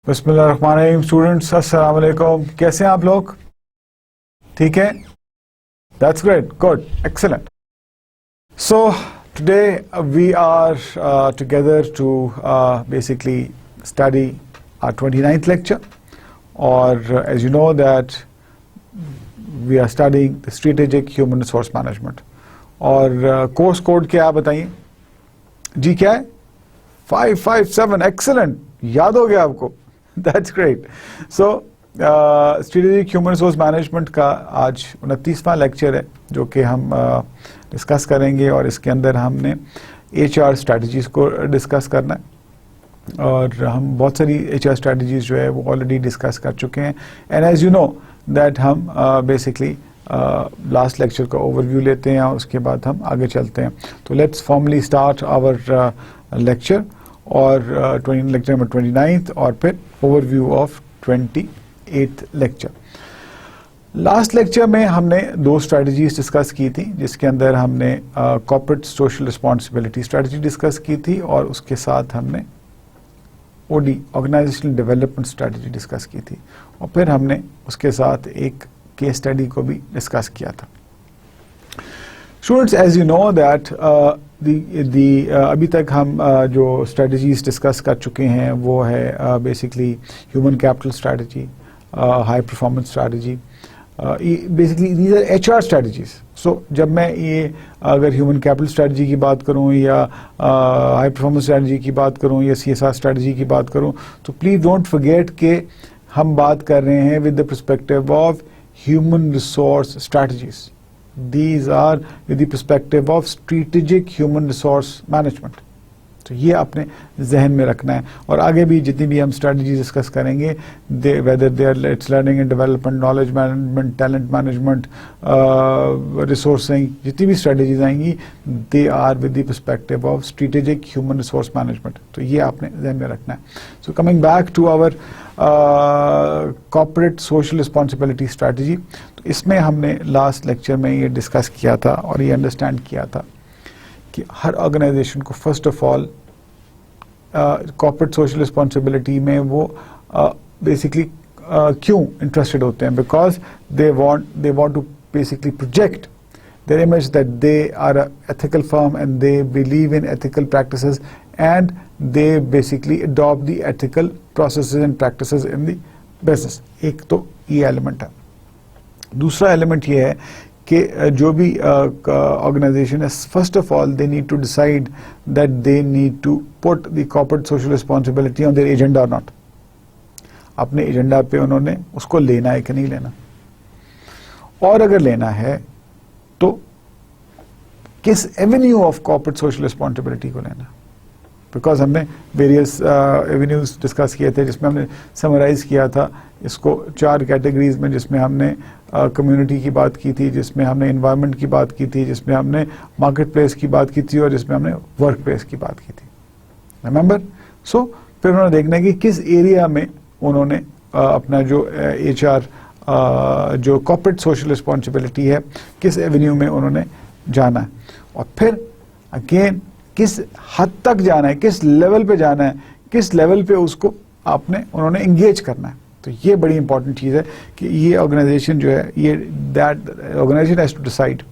बिस्मिल्लाहिर्रहमानिर्रहीम। स्टूडेंट्स अस्सलाम वालेकुम, कैसे हैं आप लोग? ठीक है, that's great, good, excellent. So today we are together to basically study our 29th lecture, और as you know that we are studying the strategic human resource management। और कोर्स कोड क्या है बताइए जी? क्या है? 557, एक्सीलेंट, याद हो गया आपको? That's great. So strategic human resource management का आज 29वां लेक्चर है जो कि हम डिस्कस करेंगे, और इसके अंदर हमने HR स्ट्रेटजीज को डिस्कस करना है। और हम बहुत सारी HR स्ट्रेटजीज जो है वो ऑलरेडी डिस्कस कर चुके हैं, and as you know that हम बेसिकली लास्ट लेक्चर का ओवरव्यू लेते हैं और उसके बाद हम आगे चलते हैं। तो let's formally start our lecture, और लेक्चर नंबर 29 और फिर overview of 28th lecture. Last lecture में हमने दो स्ट्रेटजीज डिस्कस की थी, जिसके अंदर हमने corporate social responsibility strategy discuss की थी, और उसके साथ हमने OD organisational development strategy discuss की थी, और फिर हमने उसके साथ एक केस स्टडी को भी डिस्कस किया था। Students, as you know that अभी तक हम जो स्ट्रेटजीज डिस्कस कर चुके हैं वो है basically human capital strategy, high performance strategy, basically these are HR strategies. So जब मैं ये अगर ह्यूमन कैपिटल स्ट्रेटजी की बात करूं या हाई परफॉर्मेंस स्ट्रेटजी की बात करूं या CSR स्ट्रेटजी की बात करूं, तो प्लीज डोंट फॉरगेट के हम बात कर रहे हैं with the perspective of human resource strategies. These are with the perspective of strategic human resource management। तो ये अपने जहन में रखना है, और आगे भी जितनी भी हम स्ट्रेटजी डिस्कस करेंगे, whether they are it's learning and development, knowledge management, talent management, resourcing, जितनी भी स्ट्रेटजीज आएंगी they are with the perspective of strategic human resource management. तो ये आपने जहन में रखना है। So coming back to our corporate social responsibility strategy, तो इसमें हमने लास्ट लेक्चर में ये डिस्कस किया था और ये अंडरस्टैंड किया था कि हर ऑर्गेनाइजेशन को first of all corporate social responsibility में वो बेसिकली क्यों इंटरेस्टेड होते हैं, because they want to basically project their image that they are an ethical firm and they believe in ethical practices, and they basically adopt the ethical processes and practices in the business। एक तो ये element है। दूसरा element ये है कि जो भी ऑर्गेनाइजेशन है, first of all they need to decide that they need to put the corporate social responsibility on their agenda और नॉट। अपने एजेंडा पे उन्होंने उसको लेना है कि नहीं लेना, और अगर लेना है तो किस Avenue of corporate social responsibility को लेना। बिकॉज हमने वेरियस एवेन्यूज डिस्कस किए थे, जिसमें हमने समराइज किया था इसको 4 कैटेगरीज में, जिसमें हमने कम्युनिटी की बात की थी, जिसमें हमने एनवायरनमेंट की बात की थी, जिसमें हमने मार्केट प्लेस की बात की थी, और जिसमें हमने वर्क प्लेस की बात की थी। रिमेंबर? सो फिर उन्होंने देखना है कि किस एरिया में उन्होंने अपना जो HR जो कॉर्पोरेट सोशल रिस्पॉन्सिबिलिटी है, किस एवेन्यू में उन्होंने जाना है, और फिर अगेन किस हद तक जाना है, किस लेवल पे जाना है, किस लेवल पे उसको उन्होंने एंगेज करना है। तो ये बड़ी इंपॉर्टेंट चीज़ है कि ये ऑर्गेनाइजेशन जो है, ये that organisation has to decide,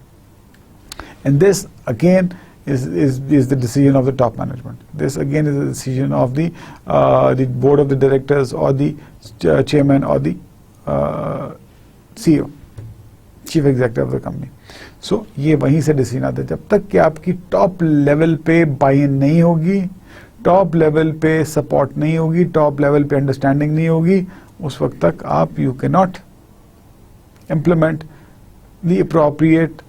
and this again is the decision of the top management. This again is the decision of the board of the directors or the chairman or the CEO, chief executive of the company. So ये वहीं से decision आता है। जब तक कि आपकी top level पे बाय इन नहीं होगी, टॉप लेवल पे सपोर्ट नहीं होगी, टॉप लेवल पे अंडरस्टैंडिंग नहीं होगी, उस वक्त तक आप you can not implement the appropriate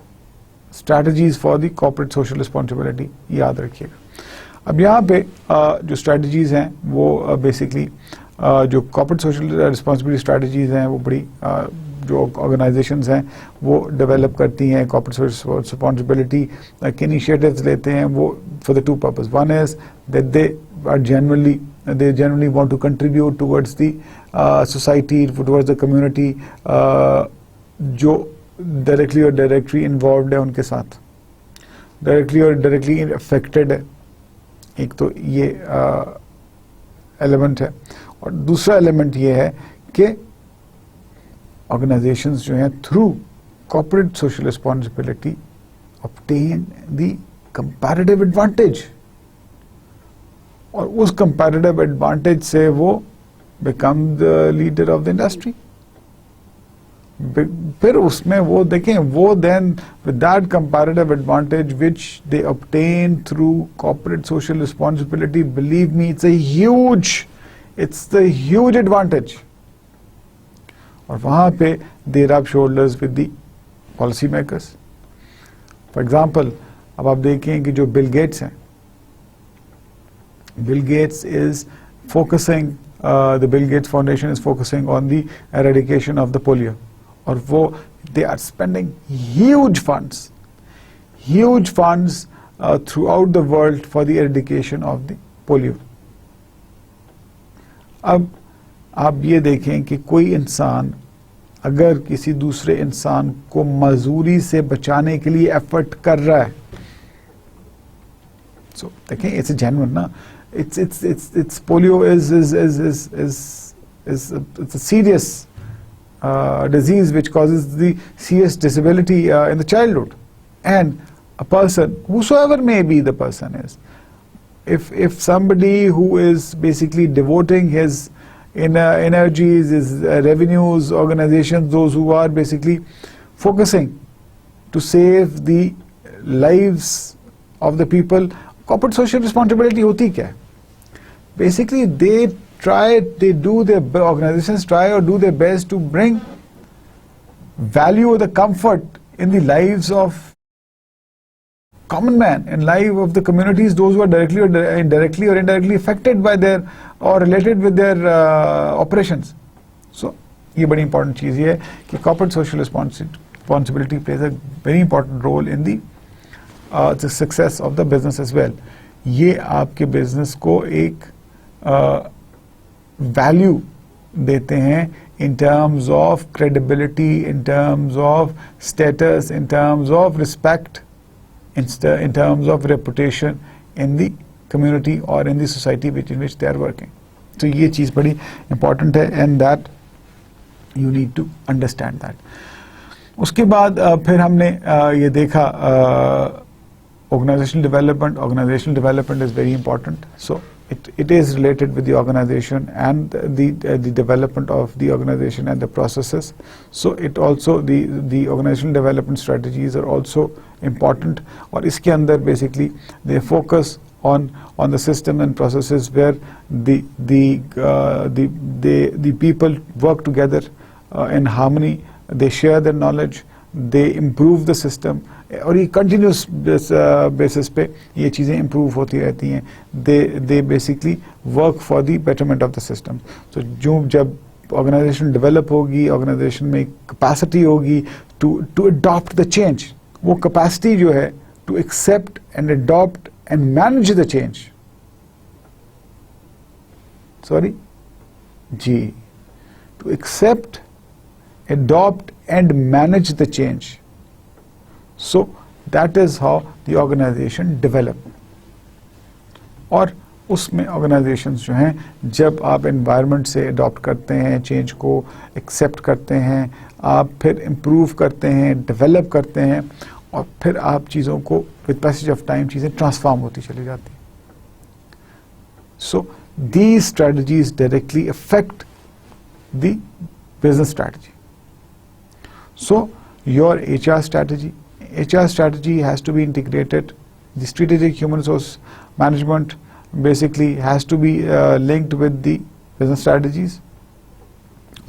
strategies for the corporate social responsibility. याद रखिएगा। अब यहाँ पे जो स्ट्रैटेजीज हैं वो बेसिकली जो कॉर्पोरेट सोशल रिस्पॉन्सिबिलिटी स्ट्रैटेजीज हैं वो बड़ी जो ऑर्गेनाइजेशंस हैं वो डेवलप करती हैं कॉर्पोरेट सोशल रिस्पॉन्सिबिलिटी के इनिशिएटिव्स लेते हैं, वो for the 2 purpose. One is that they generally want to contribute towards the society, towards the community जो डायरेक्टली और डायरेक्टली इन्वॉल्व है उनके साथ, डायरेक्टली और डायरेक्टली अफेक्टेड है। एक तो ये एलिमेंट है, और दूसरा एलिमेंट ये है कि ऑर्गेनाइजेशंस जो हैं through corporate social responsibility obtain the comparative advantage, और उस कंपैरेटिव एडवांटेज से वो become the leader of the industry. फिर उसमें वो देखें, वो then with that comparative advantage which they obtain through corporate social responsibility, believe me it's the huge advantage. और वहां पे they rub shoulders with the policy makers. For example, अब आप देखें कि जो बिल गेट्स हैं, Bill Gates is focusing, the Bill Gates Foundation is focusing on the eradication of the polio, और वो they are spending huge funds throughout the world for the eradication of the polio. अब आप ये देखें कि कोई इंसान अगर किसी दूसरे इंसान को मजूरी से बचाने के लिए एफर्ट कर रहा है, so देखें it's a genuine ना, it's polio is it's a serious disease which causes the serious disability in the childhood, and a person, whosoever may be the person is, if somebody who is basically devoting his energies, his revenues, organizations, those who are basically focusing to save the lives of the people, corporate social responsibility hoti kya hai? Basically organizations try or do their best to bring value or the comfort in the lives of common man, in life of the communities, those who are directly or indirectly affected by their or related with their operations. So ये बड़ी important चीज़ ये है कि corporate social responsibility plays a very important role in the success of the business as well. ये आपके business को एक value देते हैं in terms of credibility, in terms of status, in terms of respect, in terms of reputation in the community or in the society in which they are working. So ये चीज़ बड़ी important है, and that you need to understand that. उसके बाद फिर हमने ये देखा organizational development. Organizational development is very important. So it is related with the organization and the development of the organization and the processes. So it also the organizational development strategies are also important. और इसके अंदर basically they focus on the system and processes where the people work together in harmony. They share their knowledge. They improve the system. और ये continuous basis पे ये चीज़ें improve होती रहती हैं. They basically work for the betterment of the system. तो जब ऑर्गेनाइजेशन डेवलप होगी, ऑर्गेनाइजेशन में कैपेसिटी होगी टू अडॉप्ट द चेंज, वो कैपेसिटी जो है to accept and adopt and manage the change, to accept, adopt and manage the change. So that is how the organization develop. और उसमें organizations जो हैं, जब आप environment से adopt करते हैं, change को accept करते हैं, आप फिर improve करते हैं, develop करते हैं, और फिर आप चीज़ों को with passage of time चीज़ें transform होती चली जाती हैं. So these strategies directly affect the business strategy. So your HR strategy has to be integrated. The strategic human resource management basically has to be linked with the business strategies.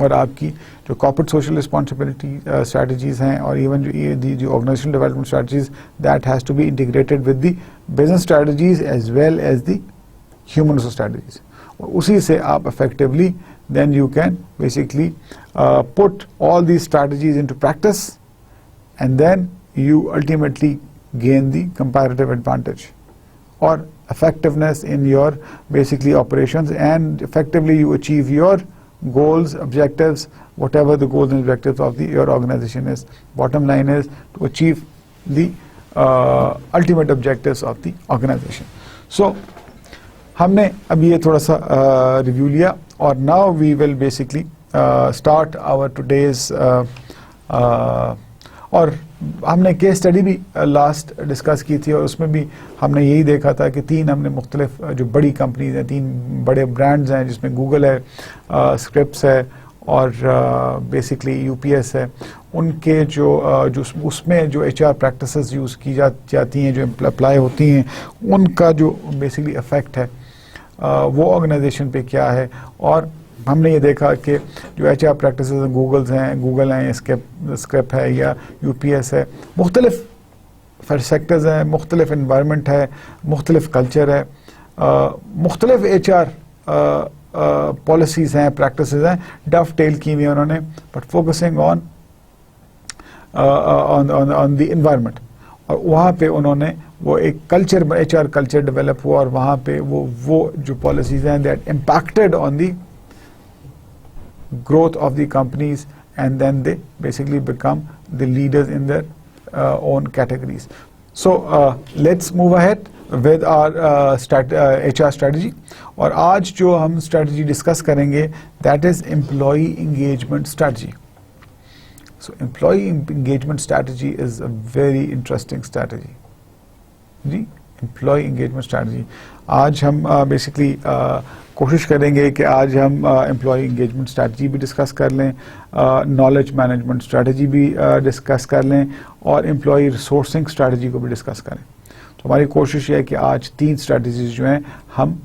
और आपकी जो corporate social responsibility strategies हैं, और even the organizational development strategies, that has to be integrated with the business strategies as well as the human resource strategies. और उसी से आप effectively then you can basically put all these strategies into practice, and then you ultimately gain the comparative advantage or effectiveness in your basically operations, and effectively you achieve your goals, objectives, whatever the goals and objectives of your organization is. Bottom line is to achieve the ultimate objectives of the organization. So हमने अब ये थोड़ा सा review लिया और now we will basically start our today's और हमने case study भी लास्ट डिस्कस की थी और उसमें भी हमने यही देखा था कि तीन हमने मुख्तलिफ जो बड़ी कंपनीज हैं, तीन बड़े ब्रांड्स हैं जिसमें गूगल है, स्क्रिप्स है और बेसिकली यूपीएस है, उनके जो उसमें जो एचआर प्रैक्टिसेस यूज़ की जाती हैं, जो अप्लाई होती हैं, उनका जो बेसिकली इफ़ेक्ट है वो ऑर्गेनाइजेशन पे क्या है। और हमने ये देखा कि जो एचआर प्रैक्टिसेस गूगल हैं, स्क्रिप है या यूपीएस है, मुख्तलिफ सेक्टर्स हैं, मुख्तलिफ इन्वायरमेंट है, मुख्तलिफ कल्चर है, मुख्तलिफ एचआर पॉलिसीज़ हैं, प्रैक्टिसेस हैं, डफ टेल की हुई उन्होंने, but focusing on the environment. और वहाँ पे उन्होंने वो एक कल्चर, एचआर कल्चर डेवलप हुआ और वहाँ पे वो जो पॉलिसीज़ हैं that impacted on the growth of the companies, and then they basically become the leaders in their own categories. So let's move ahead with our HR strategy. और आज जो हम strategy discuss करेंगे that is employee engagement strategy. So employee engagement strategy is a very interesting strategy. Ji, employee engagement strategy. आज हम basically कोशिश करेंगे कि आज हम एम्प्लॉय इंगेजमेंट स्ट्रैटेजी भी डिस्कस कर लें, नॉलेज मैनेजमेंट स्ट्रैटेजी भी डिस्कस कर लें और एम्प्लॉय रिसोर्सिंग स्ट्रैटेजी को भी डिस्कस करें। तो हमारी कोशिश ये है कि आज तीन स्ट्रैटेजीज जो हैं हम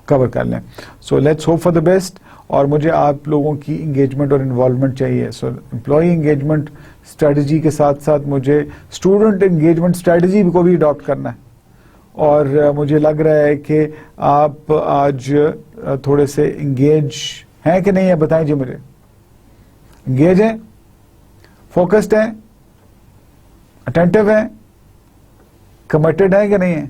कवर कर लें। So let's hope for the best. और मुझे आप लोगों की इंगेजमेंट और इन्वॉल्वमेंट चाहिए। सो एम्प्लॉय इंगेजमेंट स्ट्रैटेजी के साथ साथ मुझे स्टूडेंट इंगेजमेंट स्ट्रैटेजी को भी अडॉप्ट करना है। और मुझे लग रहा है कि आप आज थोड़े से इंगेज हैं कि नहीं है, बताएं जी मुझे। इंगेज हैं, फोकस्ड हैं, अटेंटिव हैं, कमिटेड हैं कि नहीं है?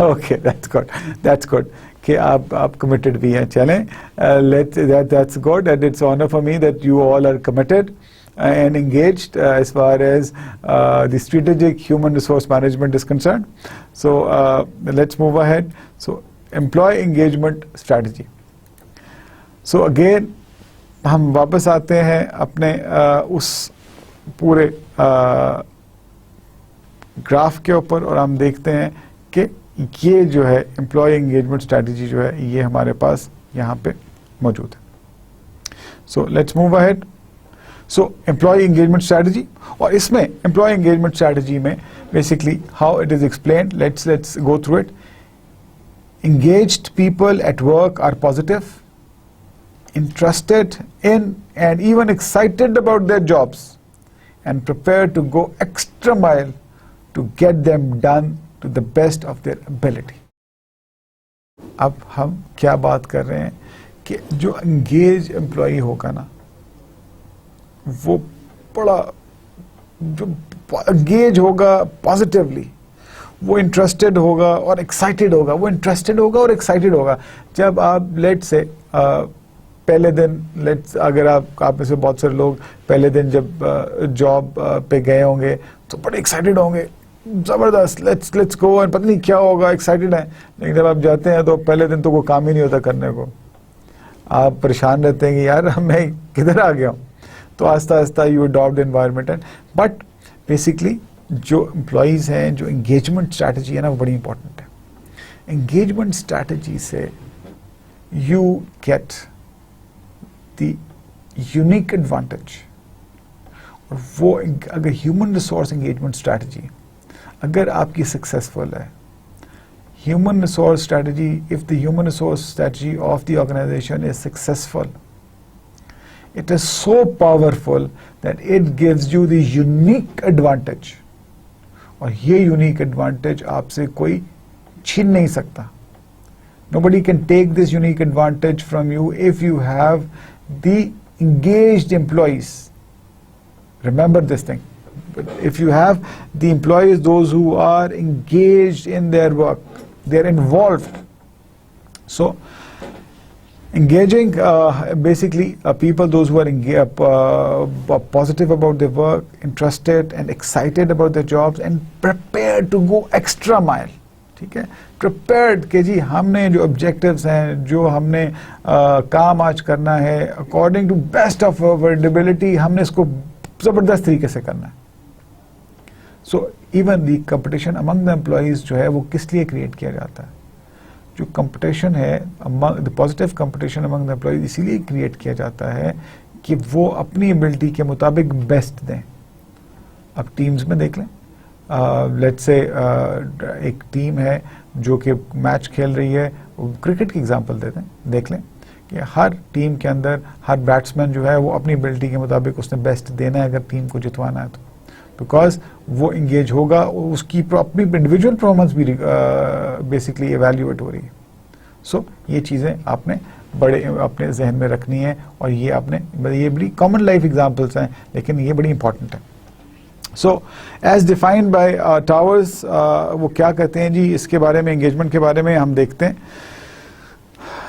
ओके, दैट्स गुड कि आप कमिटेड भी हैं। चलें, that's good and it's honour for me that you all are committed and engaged as far as the strategic human resource management is concerned. So let's move ahead. So employee engagement strategy. So again हम वापस आते हैं अपने उस पूरे graph के ऊपर और हम देखते हैं कि ये जो है employee engagement strategy जो है ये हमारे पास यहाँ पे मौजूद है। So let's move ahead. So employee engagement strategy, और इसमें employee engagement strategy में basically how it is explained, let's go through it. Engaged people at work are positive, interested in and even excited about their jobs and prepared to go extra mile to get them done to the best of their ability. अब हम क्या बात कर रहे हैं कि जो engaged employee होगा ना, वो बड़ा जो एंगेज होगा पॉजिटिवली, वो इंटरेस्टेड होगा और एक्साइटेड होगा, वो इंटरेस्टेड होगा और एक्साइटेड होगा। जब आप लेट से पहले दिन अगर आप में से बहुत सारे लोग पहले दिन जब जॉब पे गए होंगे तो बड़े एक्साइटेड होंगे, ज़बरदस्त, लेट्स गो, और पता नहीं क्या होगा, एक्साइटेड हैं। लेकिन जब आप जाते हैं तो पहले दिन तो कोई काम ही नहीं होता करने को, आप परेशान रहते हैं कि यार मैं किधर आ गया हूँ। तो आस्ता आस्ता you adopt environment and but basically जो एम्प्लॉयज़ हैं, जो इंगेजमेंट स्ट्रैटेजी है ना, वो बड़ी इंपॉर्टेंट है। इंगेजमेंट स्ट्रैटेजी से you get the unique advantage. और वो अगर ह्यूमन रिसोर्स इंगेजमेंट स्ट्रैटेजी अगर आपकी सक्सेसफुल है, human resource strategy, if the human resource strategy of the organization is successful, it is so powerful that it gives you the unique advantage. और ये unique advantage आपसे कोई छीन नहीं सकता. Nobody can take this unique advantage from you if you have the engaged employees. Remember this thing. If you have the employees, those who are engaged in their work, they're involved. So engaging basically people, those who are positive about their work, interested and excited about their jobs and prepared to go extra mile. ठीक है, prepared कि जी हमने जो objectives हैं, जो हमने काम आज करना है according to best of our ability, हमने इसको ज़बरदस्त तरीके से करना है. So even the competition among the employees जो है वो किस लिए क्रिएट किया जाता है? जो कंपटीशन है, the positive competition among the employees इसीलिए क्रिएट किया जाता है कि वो अपनी एबिलिटी के मुताबिक बेस्ट दें. अब टीम्स में देख लें, लेट्स से एक टीम है जो कि मैच खेल रही है, क्रिकेट की एग्जांपल देते हैं, देख लें कि हर टीम के अंदर हर बैट्समैन जो है वो अपनी एबिलिटी के मुताबिक उसने बेस्ट देना है अगर टीम को जितवाना है तो, बिकॉज वो इंगेज होगा, उसकी अपनी इंडिविजुअल परफॉर्मेंस भी बेसिकली एवेल्यूएट हो रही है. सो ये चीज़ें आपने बड़े अपने जहन में रखनी है, और ये आपने, ये बड़ी कॉमन लाइफ एग्जांपल्स हैं लेकिन ये बड़ी इंपॉर्टेंट है. So as defined by Towers, वो क्या कहते हैं जी इसके बारे में, एंगेजमेंट के बारे में हम देखते हैं.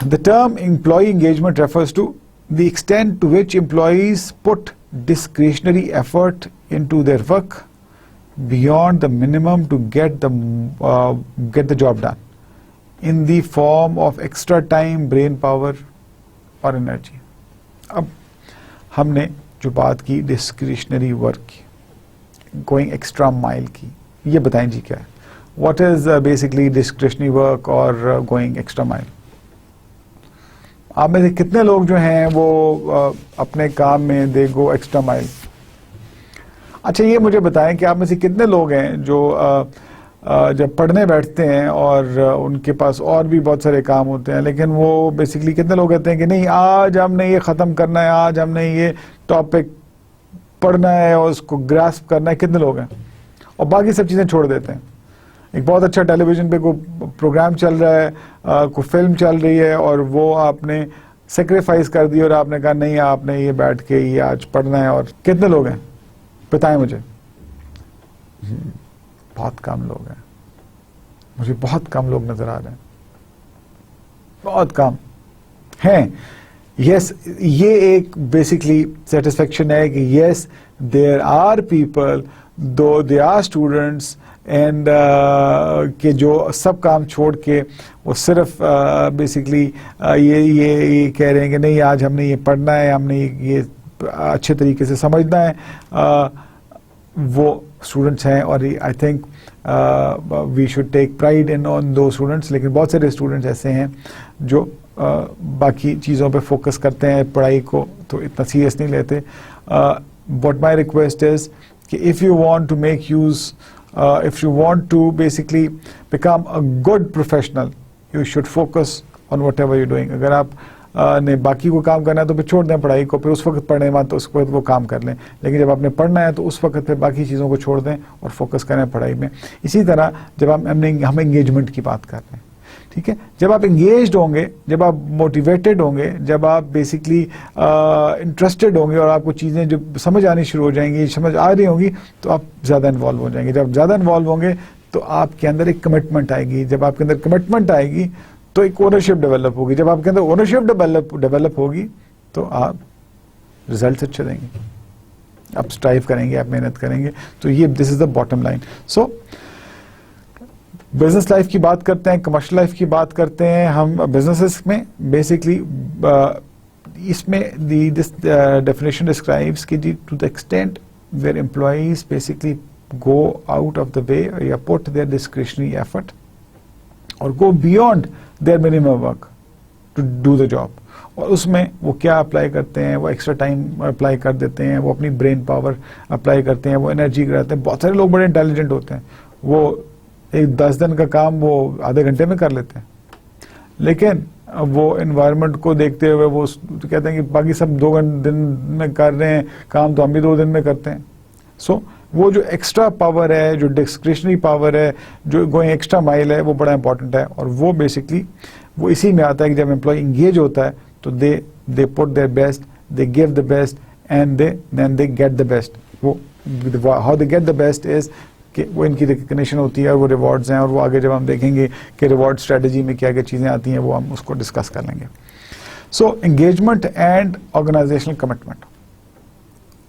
The term employee engagement refers to the extent to which employees put discretionary effort into their work beyond the minimum to get the job done in the form of extra time, brain power और energy. अब हमने जो बात की discretionary work की, going extra mile की, ये बताएं जी क्या है? What is basically discretionary work और going extra mile? आप में से कितने लोग जो हैं वो अपने काम में दे गो एक्स्ट्रा माइल? अच्छा ये मुझे बताएं कि आप में से कितने लोग हैं जो जब पढ़ने बैठते हैं और उनके पास और भी बहुत सारे काम होते हैं, लेकिन वो बेसिकली कितने लोग कहते हैं कि नहीं आज हमने ये ख़त्म करना है, आज हमने ये टॉपिक पढ़ना है और उसको ग्रास्प करना है? कितने लोग हैं? और बाकी सब चीज़ें छोड़ देते हैं. एक बहुत अच्छा टेलीविज़न पे कोई प्रोग्राम चल रहा है, कोई फिल्म चल रही है और वो आपने सेक्रीफाइस कर दी और आपने कहा नहीं आपने ये बैठ के ये आज पढ़ना है. और कितने लोग हैं बताएं मुझे? बहुत कम लोग हैं. मुझे बहुत कम लोग नजर आ रहे हैं, बहुत कम हैं. यस, ये एक बेसिकली सेटिस्फेक्शन है कि यस देयर आर पीपल दो दे आर स्टूडेंट्स एंड के जो सब काम छोड़ के वो सिर्फ बेसिकली ये कह रहे हैं कि नहीं आज हमने ये पढ़ना है, हमने ये अच्छे तरीके से समझना है. वो स्टूडेंट्स हैं और I think we should take pride in on those students. लेकिन बहुत सारे स्टूडेंट्स ऐसे हैं जो बाकी चीज़ों पे फोकस करते हैं, पढ़ाई को तो इतना सीरियस नहीं लेते. बट माई रिक्वेस्ट इज़ कि if you want to make use if you want to basically become a good professional, you should focus on whatever you're doing. अगर आप ने बाकी को काम करना है तो फिर छोड़ दें पढ़ाई को, फिर उस वक्त पढ़ने के बाद तो उस वक्त वो काम कर लें. लेकिन जब आपने पढ़ना है तो उस वक्त फिर बाकी चीज़ों को छोड़ दें और फोकस करें पढ़ाई में. इसी तरह जब हम एंगेजमेंट की बात कर रहे हैं, ठीक है, जब आप एंगेज्ड होंगे, जब आप मोटिवेटेड होंगे, जब आप बेसिकली इंटरेस्टेड होंगे और आपको चीज़ें जब समझ आनी शुरू हो जाएंगी, समझ आ रही होंगी, तो आप ज़्यादा इन्वॉल्व हो जाएंगे. जब ज़्यादा इन्वॉल्व होंगे तो आपके अंदर एक कमिटमेंट आएगी. जब आपके अंदर कमिटमेंट आएगी तो एक ओनरशिप डेवलप होगी. जब आपके अंदर ओनरशिप डेवलप होगी तो आप रिजल्ट अच्छे देंगे, आप स्ट्राइव करेंगे, आप मेहनत करेंगे. तो ये this is the bottom line. So business life की बात करते हैं, कमर्शियल लाइफ की बात करते हैं हम. बिजनेसेस में बेसिकली इसमें दिस डेफिनेशन डिस्क्राइब्स कि to the extent where employees basically go out of the way या पुट देयर डिस्क्रिशनरी एफर्ट और go beyond their minimum work to do the job. और उसमें वो क्या अप्लाई करते हैं? वो एक्स्ट्रा टाइम अप्लाई कर देते हैं, वो अपनी ब्रेन पावर अप्लाई करते हैं, वो एनर्जी कराते हैं. बहुत सारे लोग बड़े इंटेलिजेंट होते हैं, वो एक 10 दिन का काम वो आधे घंटे में कर लेते हैं, लेकिन वो एनवायरनमेंट को देखते हुए वो तो कहते हैं कि बाकी सब 2 दिन में कर रहे हैं काम, तो हम भी 2 दिन में करते हैं. सो वो जो एक्स्ट्रा पावर है, जो डिस्क्रिशनरी पावर है, जो गोइंग एक्स्ट्रा माइल है, वो बड़ा इंपॉर्टेंट है. और वो बेसिकली वो इसी में आता है कि जब एम्प्लॉय इंगेज होता है तो they put their best, they give the best and then they get the best. वो how they get the best is कि वो इनकी रिकग्निशन होती है और वो रिवॉर्ड्स हैं. और वो आगे जब हम देखेंगे कि रिवॉर्ड स्ट्रेटजी में क्या क्या चीज़ें आती हैं वो हम उसको डिस्कस कर लेंगे. सो एंगेजमेंट एंड ऑर्गेनाइजेशनल कमिटमेंट.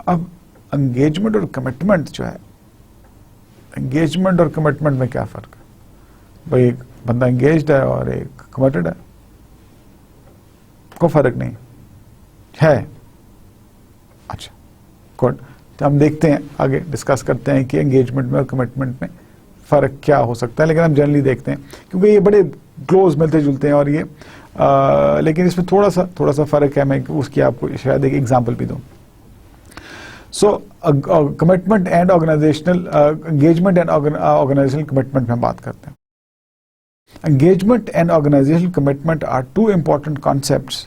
अब एंगेजमेंट और कमिटमेंट जो है, एंगेजमेंट और कमिटमेंट में क्या फ़र्क है? भाई एक बंदा एंगेज्ड है और एक कमिटेड है, कोई फर्क नहीं है। अच्छा गुड, तो हम देखते हैं आगे डिस्कस करते हैं कि एंगेजमेंट में और कमिटमेंट में फ़र्क क्या हो सकता है, लेकिन हम जनरली देखते हैं क्योंकि ये बड़े क्लोज मिलते जुलते हैं और ये लेकिन इसमें थोड़ा सा फ़र्क है। मैं उसकी आपको शायद एक एग्जांपल भी दूं। So commitment and organisational engagement and organisational commitment में हम बात करते हैं। Engagement and organizational commitment are two important concepts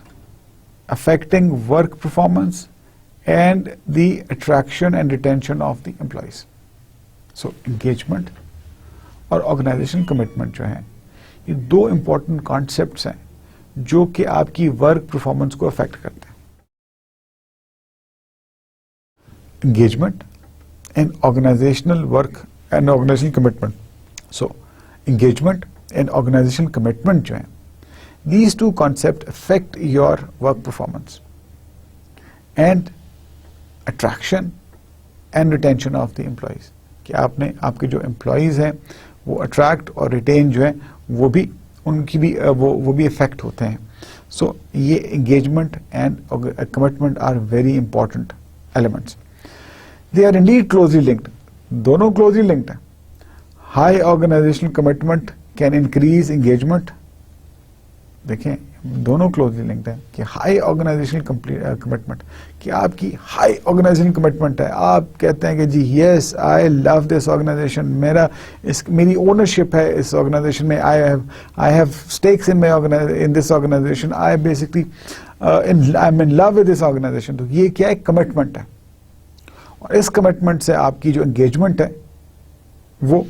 affecting work performance and the attraction and retention of the employees. So engagement और organizational commitment जो है ये दो important concepts हैं जो कि आपकी work performance को affect करते हैं। Engagement and organizational work and organizational commitment. So engagement and organizational commitment जो है, these two concepts affect your work performance and attraction and retention of the employees. कि आपने आपके जो employees हैं वो attract और retain जो है वो भी उनकी भी वो भी affect होते हैं। So ये engagement and commitment are very important elements. They are indeed closely linked. दोनों closely linked हैं। High organizational commitment can increase engagement. देखें दोनों क्लोजली लिंक्ड है कि हाई ऑर्गेनाइजेशनल कमिटमेंट, कि आपकी हाई ऑर्गेनाइजेशनल कमिटमेंट है, आप कहते हैं कि जी yes I love this organisation, मेरी ओनरशिप है इस ऑर्गेनाइजेशन में, I have stakes in this organisation, I basically I am in love with this organisation. तो ये क्या है, कमिटमेंट है। और इस कमिटमेंट से आपकी जो एंगेजमेंट है वो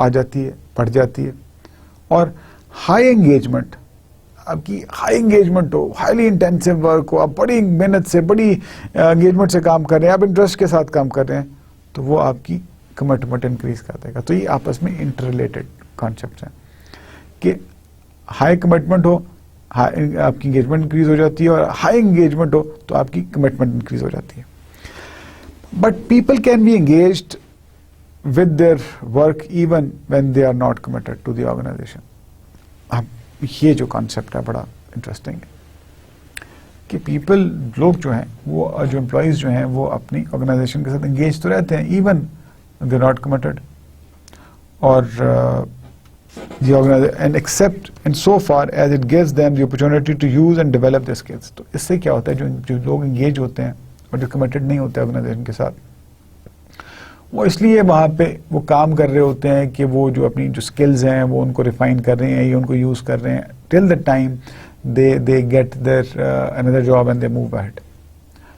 आ जाती है, बढ़ जाती है। और हाई एंगेजमेंट, आपकी हाई एंगेजमेंट हो, हाईली इंटेंसिव वर्क हो, आप बड़ी मेहनत से बड़ी एंगेजमेंट से काम कर रहे हैं, आप इंटरेस्ट के साथ काम कर रहे हैं, तो वो आपकी कमिटमेंट इंक्रीज कर देगा। तो ये आपस में इंटर रिलेटेड कॉन्सेप्ट हैं कि हाई कमिटमेंट हो, आपकी एंगेजमेंट इंक्रीज हो जाती है, और हाई एंगेजमेंट हो तो आपकी कमिटमेंट इंक्रीज हो जाती है। But people can be engaged with their work even when they are not committed to the organization. अब ये जो concept है बड़ा interesting है कि people, लोग जो हैं वो जो employees जो हैं वो अपनी organization के साथ engaged तो रहते हैं even they are not committed, और the organization and except and so far as it gives them the opportunity to use and develop their skills. तो इससे क्या होता है, जो लोग engage होते हैं और जो committed नहीं होते organization के साथ, वो इसलिए वहाँ पे वो काम कर रहे होते हैं कि वो जो अपनी जो स्किल्स हैं वो उनको रिफाइन कर रहे हैं या उनको यूज़ कर रहे हैं till the time they get their another job and they move ahead.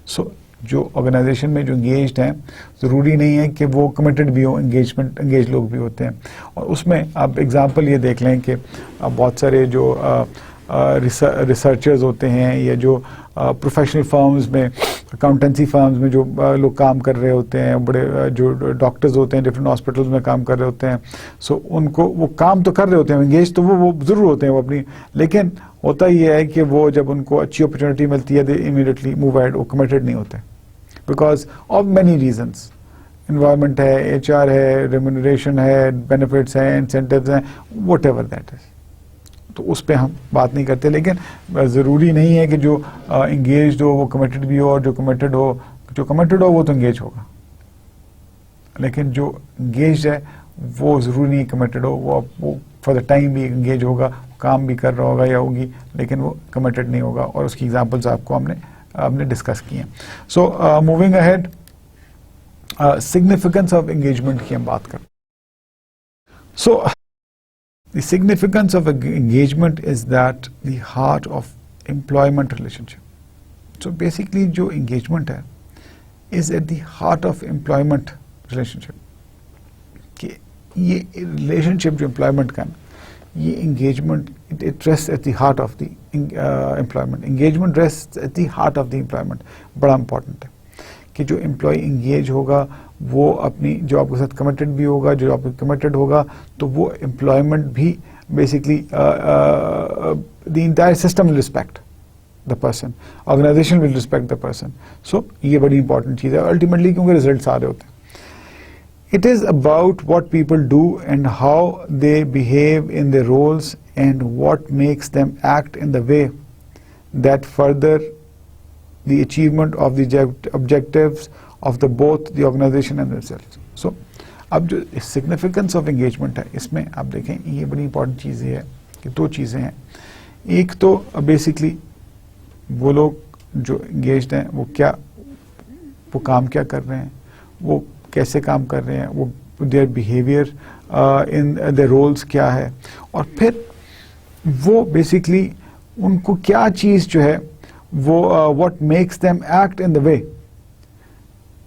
So जो ऑर्गेनाइजेशन में जो एंगेज्ड हैं ज़रूरी नहीं है कि वो कमिटेड भी हो, एंगेज लोग भी होते हैं। और उसमें आप एग्जांपल ये देख लें कि बहुत सारे जो रिसर्चर्स होते हैं या जो प्रोफेशनल फर्म्स में, अकाउंटेंसी फर्म्स में जो लोग काम कर रहे होते हैं, बड़े जो डॉक्टर्स होते हैं डिफरेंट हॉस्पिटल्स में काम कर रहे होते हैं, सो उनको वो काम तो कर रहे होते हैं, एंगेज तो वो ज़रूर होते हैं वो अपनी, लेकिन होता ये है कि वो जब उनको अच्छी अपॉर्चुनिटी मिलती है दे इमीडिएटली मूव अहेड, वो कमिटेड नहीं होते because of many reasons. Environment है, HR है, रेम्यूनरेशन है, बेनिफिट्स हैं, इंसेंटिव्स हैं, वट एवर दैट इज। तो उस पर हम बात नहीं करते, लेकिन ज़रूरी नहीं है कि जो इंगेज्ड हो वो कमिटेड भी हो, और जो कमिटेड हो वो तो इंगेज होगा, लेकिन जो इंगेज है वो ज़रूरी नहीं कमिटेड हो, वो फॉर द टाइम भी इंगेज होगा, काम भी कर रहा होगा या होगी, लेकिन वो कमिटेड नहीं होगा। और उसकी एग्जांपल्स आपको हमने डिस्कस किए हैं। So moving ahead, significance of engagement की हम बात करें। सो the significance of engagement is that the heart of employment relationship. So basically जो engagement है is at the heart of employment relationship. कि ये relationship जो employment का है, ये engagement it rests at the heart of the employment. Engagement rests at the heart of the employment. बड़ा important है कि जो एम्प्लॉय इंगेज होगा वो अपनी जॉब के साथ कमिटेड भी होगा, जो जॉब कमिटेड होगा तो वो एम्प्लॉयमेंट भी basically the entire system will respect the person, organisation will respect the person. So ये बड़ी इंपॉर्टेंट चीज़ है अल्टीमेटली, क्योंकि रिजल्ट्स आ रहे होते हैं। It is about what people do and how they behave in their roles and what makes them act in the way that further the achievement of the objectives of the both the organization and themselves. So, अब जो significance of engagement है इसमें आप देखें ये बड़ी important चीज़ है कि दो चीज़ें हैं. एक तो बेसिकली वो लोग जो engaged हैं वो काम क्या कर रहे हैं, वो कैसे काम कर रहे हैं, वो their behavior in their roles क्या है, और फिर वो basically उनको क्या चीज़ जो है वो what makes them act in the way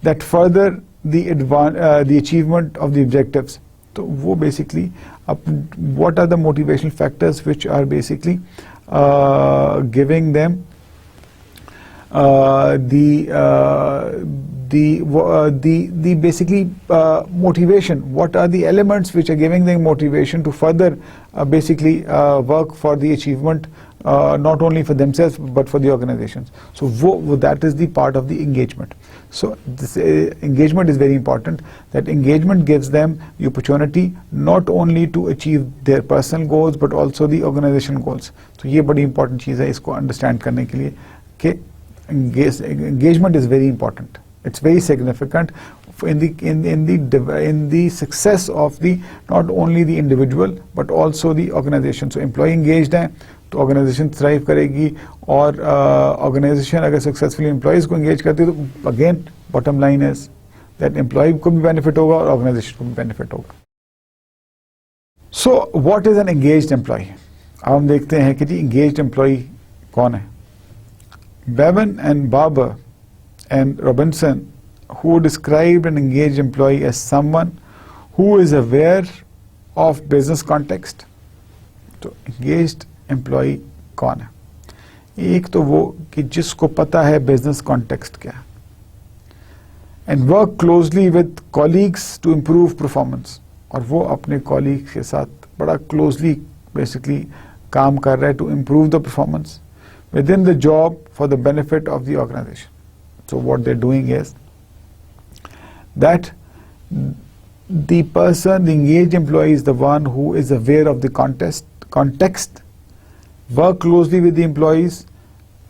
that further the achievement of the objectives. So वो basically what are the motivational factors which are basically giving them the basically motivation. What are the elements which are giving them motivation to further basically work for the achievement, not only for themselves but for the organizations. So that is the part of the engagement. So this engagement is very important. That engagement gives them the opportunity not only to achieve their personal goals but also the organization goals. So ये बड़ी important चीज़ है इसको understand करने के लिए कि engagement is very important. It's very significant in the success of the not only the individual but also the organization. So employee engaged है तो organization thrive करेगी, और organization अगर successfully employees को engage करती है तो again bottom line is that employee को भी benefit होगा और organization को भी benefit होगा. So what is an engaged employee? अब हम देखते हैं कि जी engaged employee कौन है. Bevan and Barber and Robinson, who described an engaged employee as someone who is aware of business context. तो engaged employee कौन है? एक तो वो कि जिसको पता है business context क्या है, and work closely with colleagues to improve performance. और वो अपने colleagues के साथ बड़ा closely basically काम कर रहा है to improve the performance within the job for the benefit of the organization. So what they're doing is that the person, the engaged employee, is the one who is aware of the context, work closely with the employees,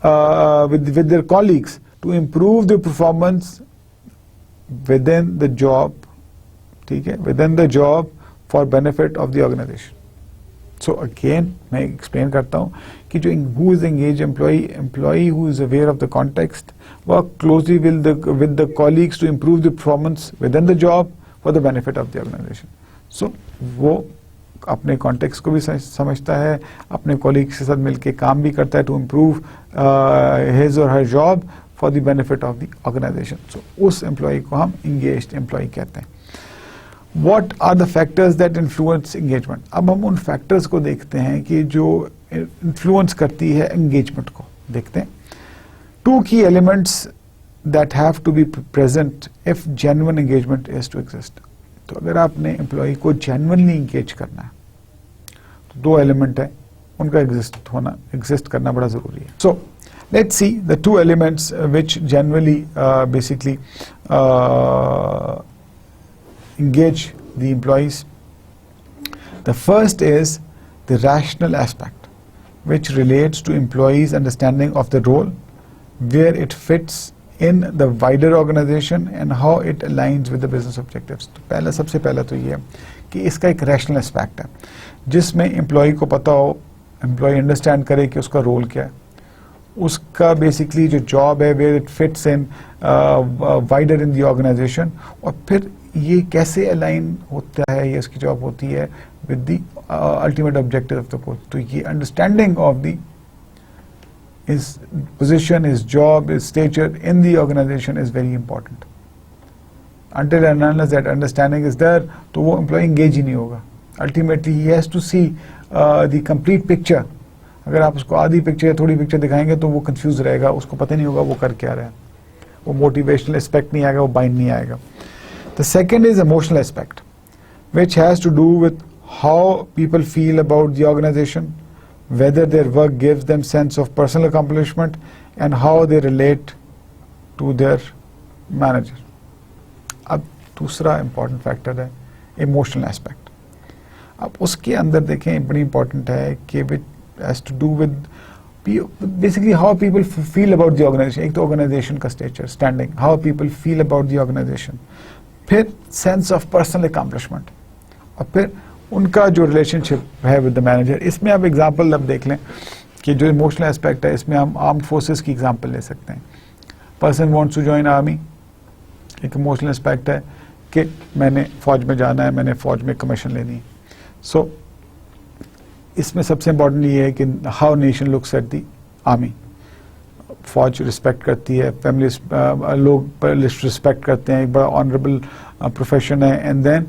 with their colleagues to improve the performance within the job, within the job for benefit of the organization. So again, मैं explain करता हूँ कि जो who is engaged employee who is aware of the context, work closely with the colleagues to improve the performance within the job for the benefit of the organization. So वो अपने context को भी समझता है, अपने colleagues के साथ मिलके काम भी करता है to improve his or her job for the benefit of the organization. So उस employee को हम engaged employee कहते हैं. What are the factors that influence engagement? अब हम उन factors को देखते हैं कि जो influence करती है engagement को देखते हैं. Two key elements that have to be present if genuine engagement is to exist. तो अगर आपने employee को genuinely engage करना है तो दो element है, उनका exist करना बड़ा ज़रूरी है. So let's see the two elements which genuinely basically engage the employees. The first is the rational aspect, which relates to employees' understanding of the role, where it fits in the wider organization and how it aligns with the business objectives. तो सबसे पहला तो ये है कि इसका एक rational aspect है जिसमें employee को पता हो, employee understand करे कि उसका role क्या है, उसका basically जो job है where it fits in wider in the organization, और फिर ये कैसे अलाइन होता है, ये इसकी जॉब होती है with the ultimate objective of the post. तो ये understanding of the his position, his job, his stature in the organization is very important. Until and unless that understanding is there तो वो एम्प्लॉय एंगेज ही नहीं होगा. Ultimately he has to see the complete picture. अगर आप उसको आधी picture या थोड़ी पिक्चर दिखाएंगे तो वो कंफ्यूज रहेगा, उसको पता नहीं होगा वो कर क्या रहा है, वो मोटिवेशनल एस्पेक्ट नहीं आएगा, वो बाइंड नहीं आएगा. The second is emotional aspect, which has to do with how people feel about the organization, whether their work gives them sense of personal accomplishment, and how they relate to their manager. अब दूसरा important factor है emotional aspect. अब उसके अंदर देखें बड़ी important है कि which has to do with basically how people feel about the organization. एक तो ऑर्गेनाइजेशन का stature standing, how people feel about the organization, फिर सेंस ऑफ पर्सनल अकम्पलिशमेंट, और फिर उनका जो रिलेशनशिप है विद द मैनेजर. इसमें आप एग्जांपल अब देख लें कि जो इमोशनल एस्पेक्ट है इसमें हम आर्म्ड फोर्सेस की एग्जांपल ले सकते हैं. Person wants to join army, एक इमोशनल एस्पेक्ट है कि मैंने फौज में जाना है, मैंने फौज में कमीशन लेनी है. सो इसमें सबसे इम्पॉर्टेंट ये है कि how nation looks at the army. फौज रिस्पेक्ट करती है, फैमिली लोग रिस्पेक्ट करते हैं, एक बड़ा ऑनरेबल प्रोफेशन है. And then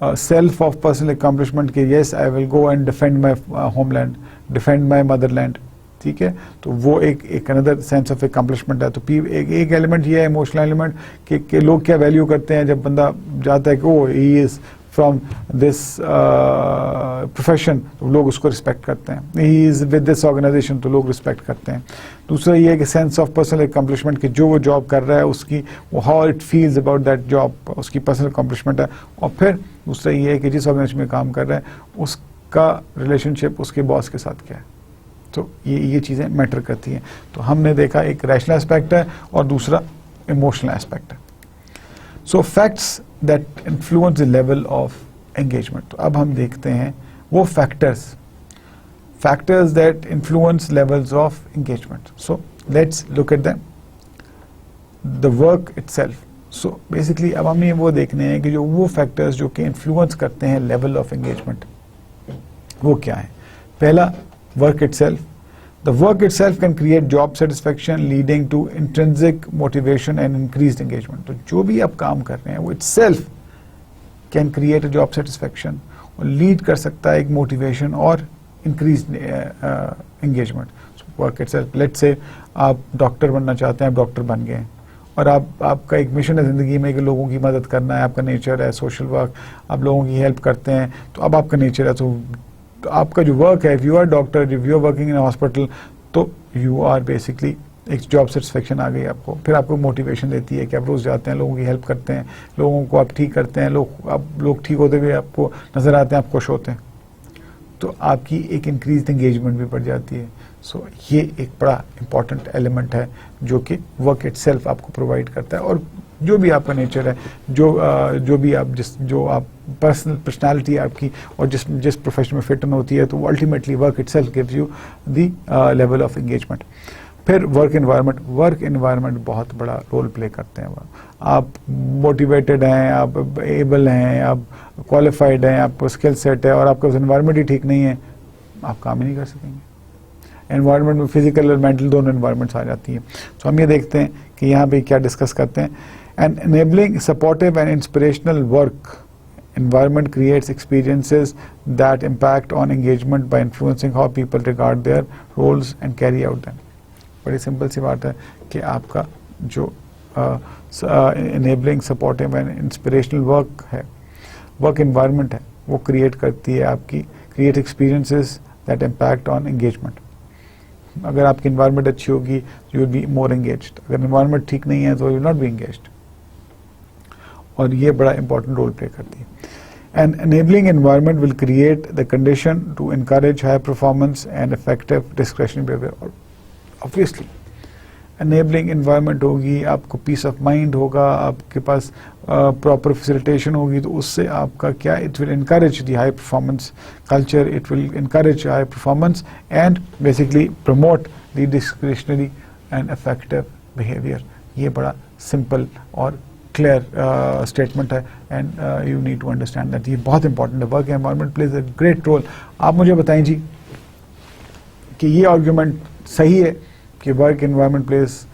self of personal accomplishment के yes I will go and defend my homeland, defend my motherland. ठीक है, तो वो एक अनदर सेंस ऑफ अकम्पलिशमेंट है. तो एक एलिमेंट ये है इमोशनल एलिमेंट कि लोग क्या वैल्यू करते हैं जब बंदा जाता है कि oh he is from this profession, तो लोग उसको रिस्पेक्ट करते हैं. He is with this organisation, तो लोग रिस्पेक्ट करते हैं. दूसरा ये है कि सेंस ऑफ पर्सनल अकम्पलिशमेंट कि जो वो जॉब कर रहा है उसकी वो how it feels about that job, उसकी पर्सनल अकम्पलिशमेंट है. और फिर दूसरा ये है कि जिस ऑर्गेनाइजेशन में काम कर रहा है उसका रिलेशनशिप उसके बॉस के साथ क्या है. तो ये चीज़ें मैटर करती हैं. तो हमने देखा एक रैशनल एस्पेक्ट है और दूसरा इमोशनल एस्पेक्ट है. So facts that influence the level of engagement. तो अब हम देखते हैं वो factors that influence levels of engagement. So let's look at the work itself. So basically अब हमें वो देखने हैं कि जो वो फैक्टर्स जो कि इन्फ्लुएंस करते हैं लेवल ऑफ एंगेजमेंट वो क्या है. पहला, work itself. The work itself can create job satisfaction leading to intrinsic motivation and increased engagement. तो जो भी आप काम कर रहे हैं वो itself can create a job satisfaction और lead कर सकता है एक motivation और increased engagement. So work itself. Let's say आप डॉक्टर बनना चाहते हैं, आप डॉक्टर बन गए और आपका एक मिशन है ज़िंदगी में कि लोगों की मदद करना है, आपका नेचर है सोशल वर्क, आप लोगों की हेल्प करते हैं, तो अब आपका नेचर है. तो आपका जो वर्क है, if you are doctor, if you are working in hospital, तो यू आर बेसिकली एक जॉब सेटिस्फेक्शन आ गई आपको. फिर आपको मोटिवेशन देती है कि आप रोज़ जाते हैं, लोगों की हेल्प करते हैं, लोगों को आप ठीक करते हैं, लोग ठीक होते हुए आपको नज़र आते हैं, आप खुश होते हैं, तो आपकी एक इंक्रीज एंगेजमेंट भी बढ़ जाती है. सो ये एक बड़ा इंपॉर्टेंट एलिमेंट है जो कि वर्क इटसेल्फ आपको प्रोवाइड करता है. और जो भी आपका नेचर है, जो भी आप जो आप पर्सनालिटी आपकी और जिस प्रोफेशन में फिट होती है, तो ultimately work itself gives you the level of engagement. फिर वर्क एनवायरनमेंट बहुत बड़ा रोल प्ले करते हैं. आप मोटिवेटेड हैं, आप एबल हैं, आप क्वालिफाइड हैं, आपको स्किल सेट है और आपका एनवायरनमेंट ही ठीक नहीं है, आप काम ही नहीं कर सकेंगे. एनवायरनमेंट में फिजिकल और मेंटल दोनों एनवायरनमेंट्स आ जाती है. तो हम ये देखते हैं कि यहाँ पे क्या डिस्कस करते हैं. And enabling supportive and inspirational work environment creates experiences that impact on engagement by influencing how people regard their roles and carry out them. बड़ी सिंपल सी बात है कि आपका जो enabling supportive and inspirational work है, work environment है, वो create करती है आपकी create experiences that impact on engagement. अगर आपकी environment अच्छी होगी you will be more engaged. अगर environment ठीक नहीं है तो you will not be engaged. और ये बड़ा इंपॉर्टेंट रोल प्ले करती है. An enabling environment will create the condition to encourage high performance and effective discretionary behavior. Obviously, enabling environment होगी, आपको peace of mind होगा, आपके पास proper facilitation होगी, तो उससे आपका क्या, it will encourage the high performance culture, it will encourage high performance and basically promote the discretionary and effective behavior. ये बड़ा simple और क्लियर स्टेटमेंट है and you need to understand that. ये बहुत इंपॉर्टेंट है. Work environment plays a great role. आप मुझे बताएं जी कि ये आर्ग्यूमेंट सही है कि work environment plays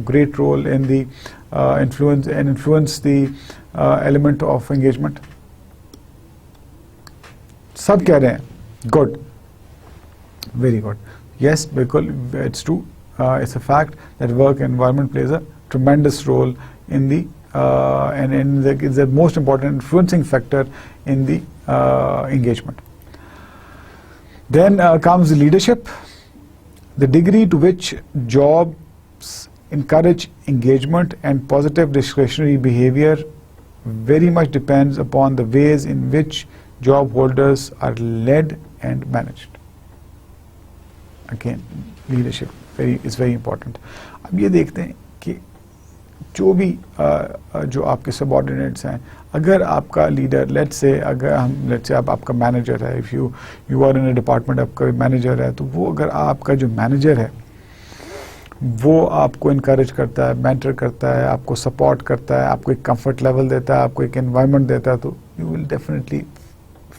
great role in the influence the element of engagement. सब कह रहे हैं गुड, वेरी गुड. यस, बिल्कुल, it's true. It's a fact that work environment plays a tremendous role in the is the most important influencing factor in the engagement. Then comes leadership. The degree to which jobs encourage engagement and positive discretionary behavior very much depends upon the ways in which job holders are led and managed. Again, leadership is very important. अब ये देखते हैं कि जो भी जो आपके subordinates हैं, अगर आपका लीडर लेट्स से आपका मैनेजर है, if you are in a department, आपका मैनेजर है, तो वो अगर आपका जो मैनेजर है वो आपको इनकरेज करता है, मेंटर करता है, आपको सपोर्ट करता है, आपको एक कंफर्ट लेवल देता है, आपको एक एनवायरनमेंट देता है, तो you will definitely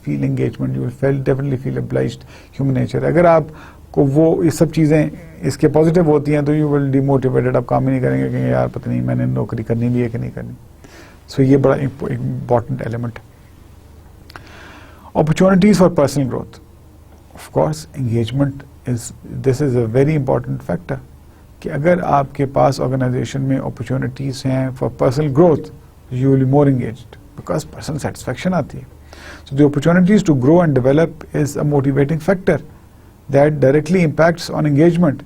feel engagement, you will definitely feel obliged, human nature. अगर आपको वो ये सब चीज़ें इसके पॉजिटिव होती हैं तो यू विल डिमोटिवेटेड, आप काम ही नहीं करेंगे कि यार पता नहीं मैंने नौकरी करनी भी है कि नहीं करनी। सो ये बड़ा important element. Opportunities for personal growth, of course engagement this is a very important factor, कि अगर आपके पास ऑर्गेनाइजेशन में अपॉर्चुनिटीज हैं for personal growth, you will be more engaged because personal satisfaction आती है। So the opportunities to grow and develop is a motivating factor that directly impacts on engagement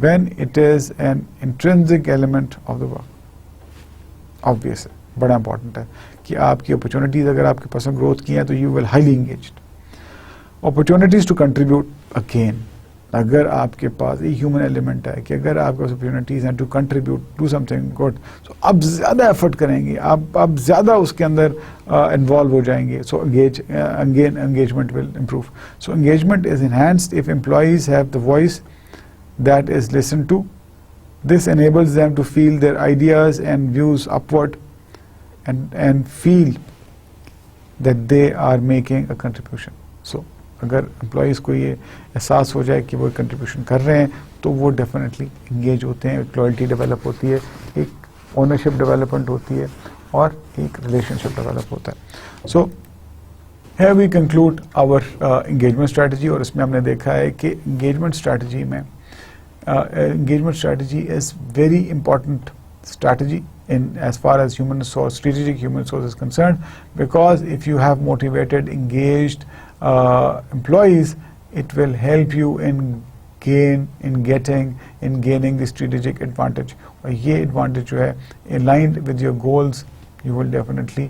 when it is an intrinsic element of the work. Obvious है, बड़ा important है कि आपकी opportunities अगर आपके personal growth की हैं तो you will highly engaged. Opportunities to contribute, again, अगर आपके पास एक ह्यूमन एलिमेंट है कि अगर आपके पास अपॉर्चुनिटीज हैं to contribute to something good, so आप ज़्यादा एफर्ट करेंगे, आप ज़्यादा उसके अंदर इन्वॉल्व हो जाएंगे। So engagement will improve. So engagement is enhanced if employees have the voice that is listened to. This enables them to feel their ideas and views upward and feel that they are making a contribution. So अगर employees को ये एहसास हो जाए कि वो contribution कर रहे हैं तो वो डेफिनेटली इंगेज होते हैं, एक लॉयल्टी डेवलप होती है, एक ओनरशिप डेवलपमेंट होती है और एक रिलेशनशिप डेवलप होता है। So here we conclude our engagement strategy, और इसमें हमने देखा है कि एंगेजमेंट स्ट्रैटेजी में engagement strategy is very important strategy in as far as human resource, strategic human resource is concerned, because if you have motivated, engaged employees, it will help you in gaining the strategic advantage. और ये advantage जो है aligned with your goals, you will definitely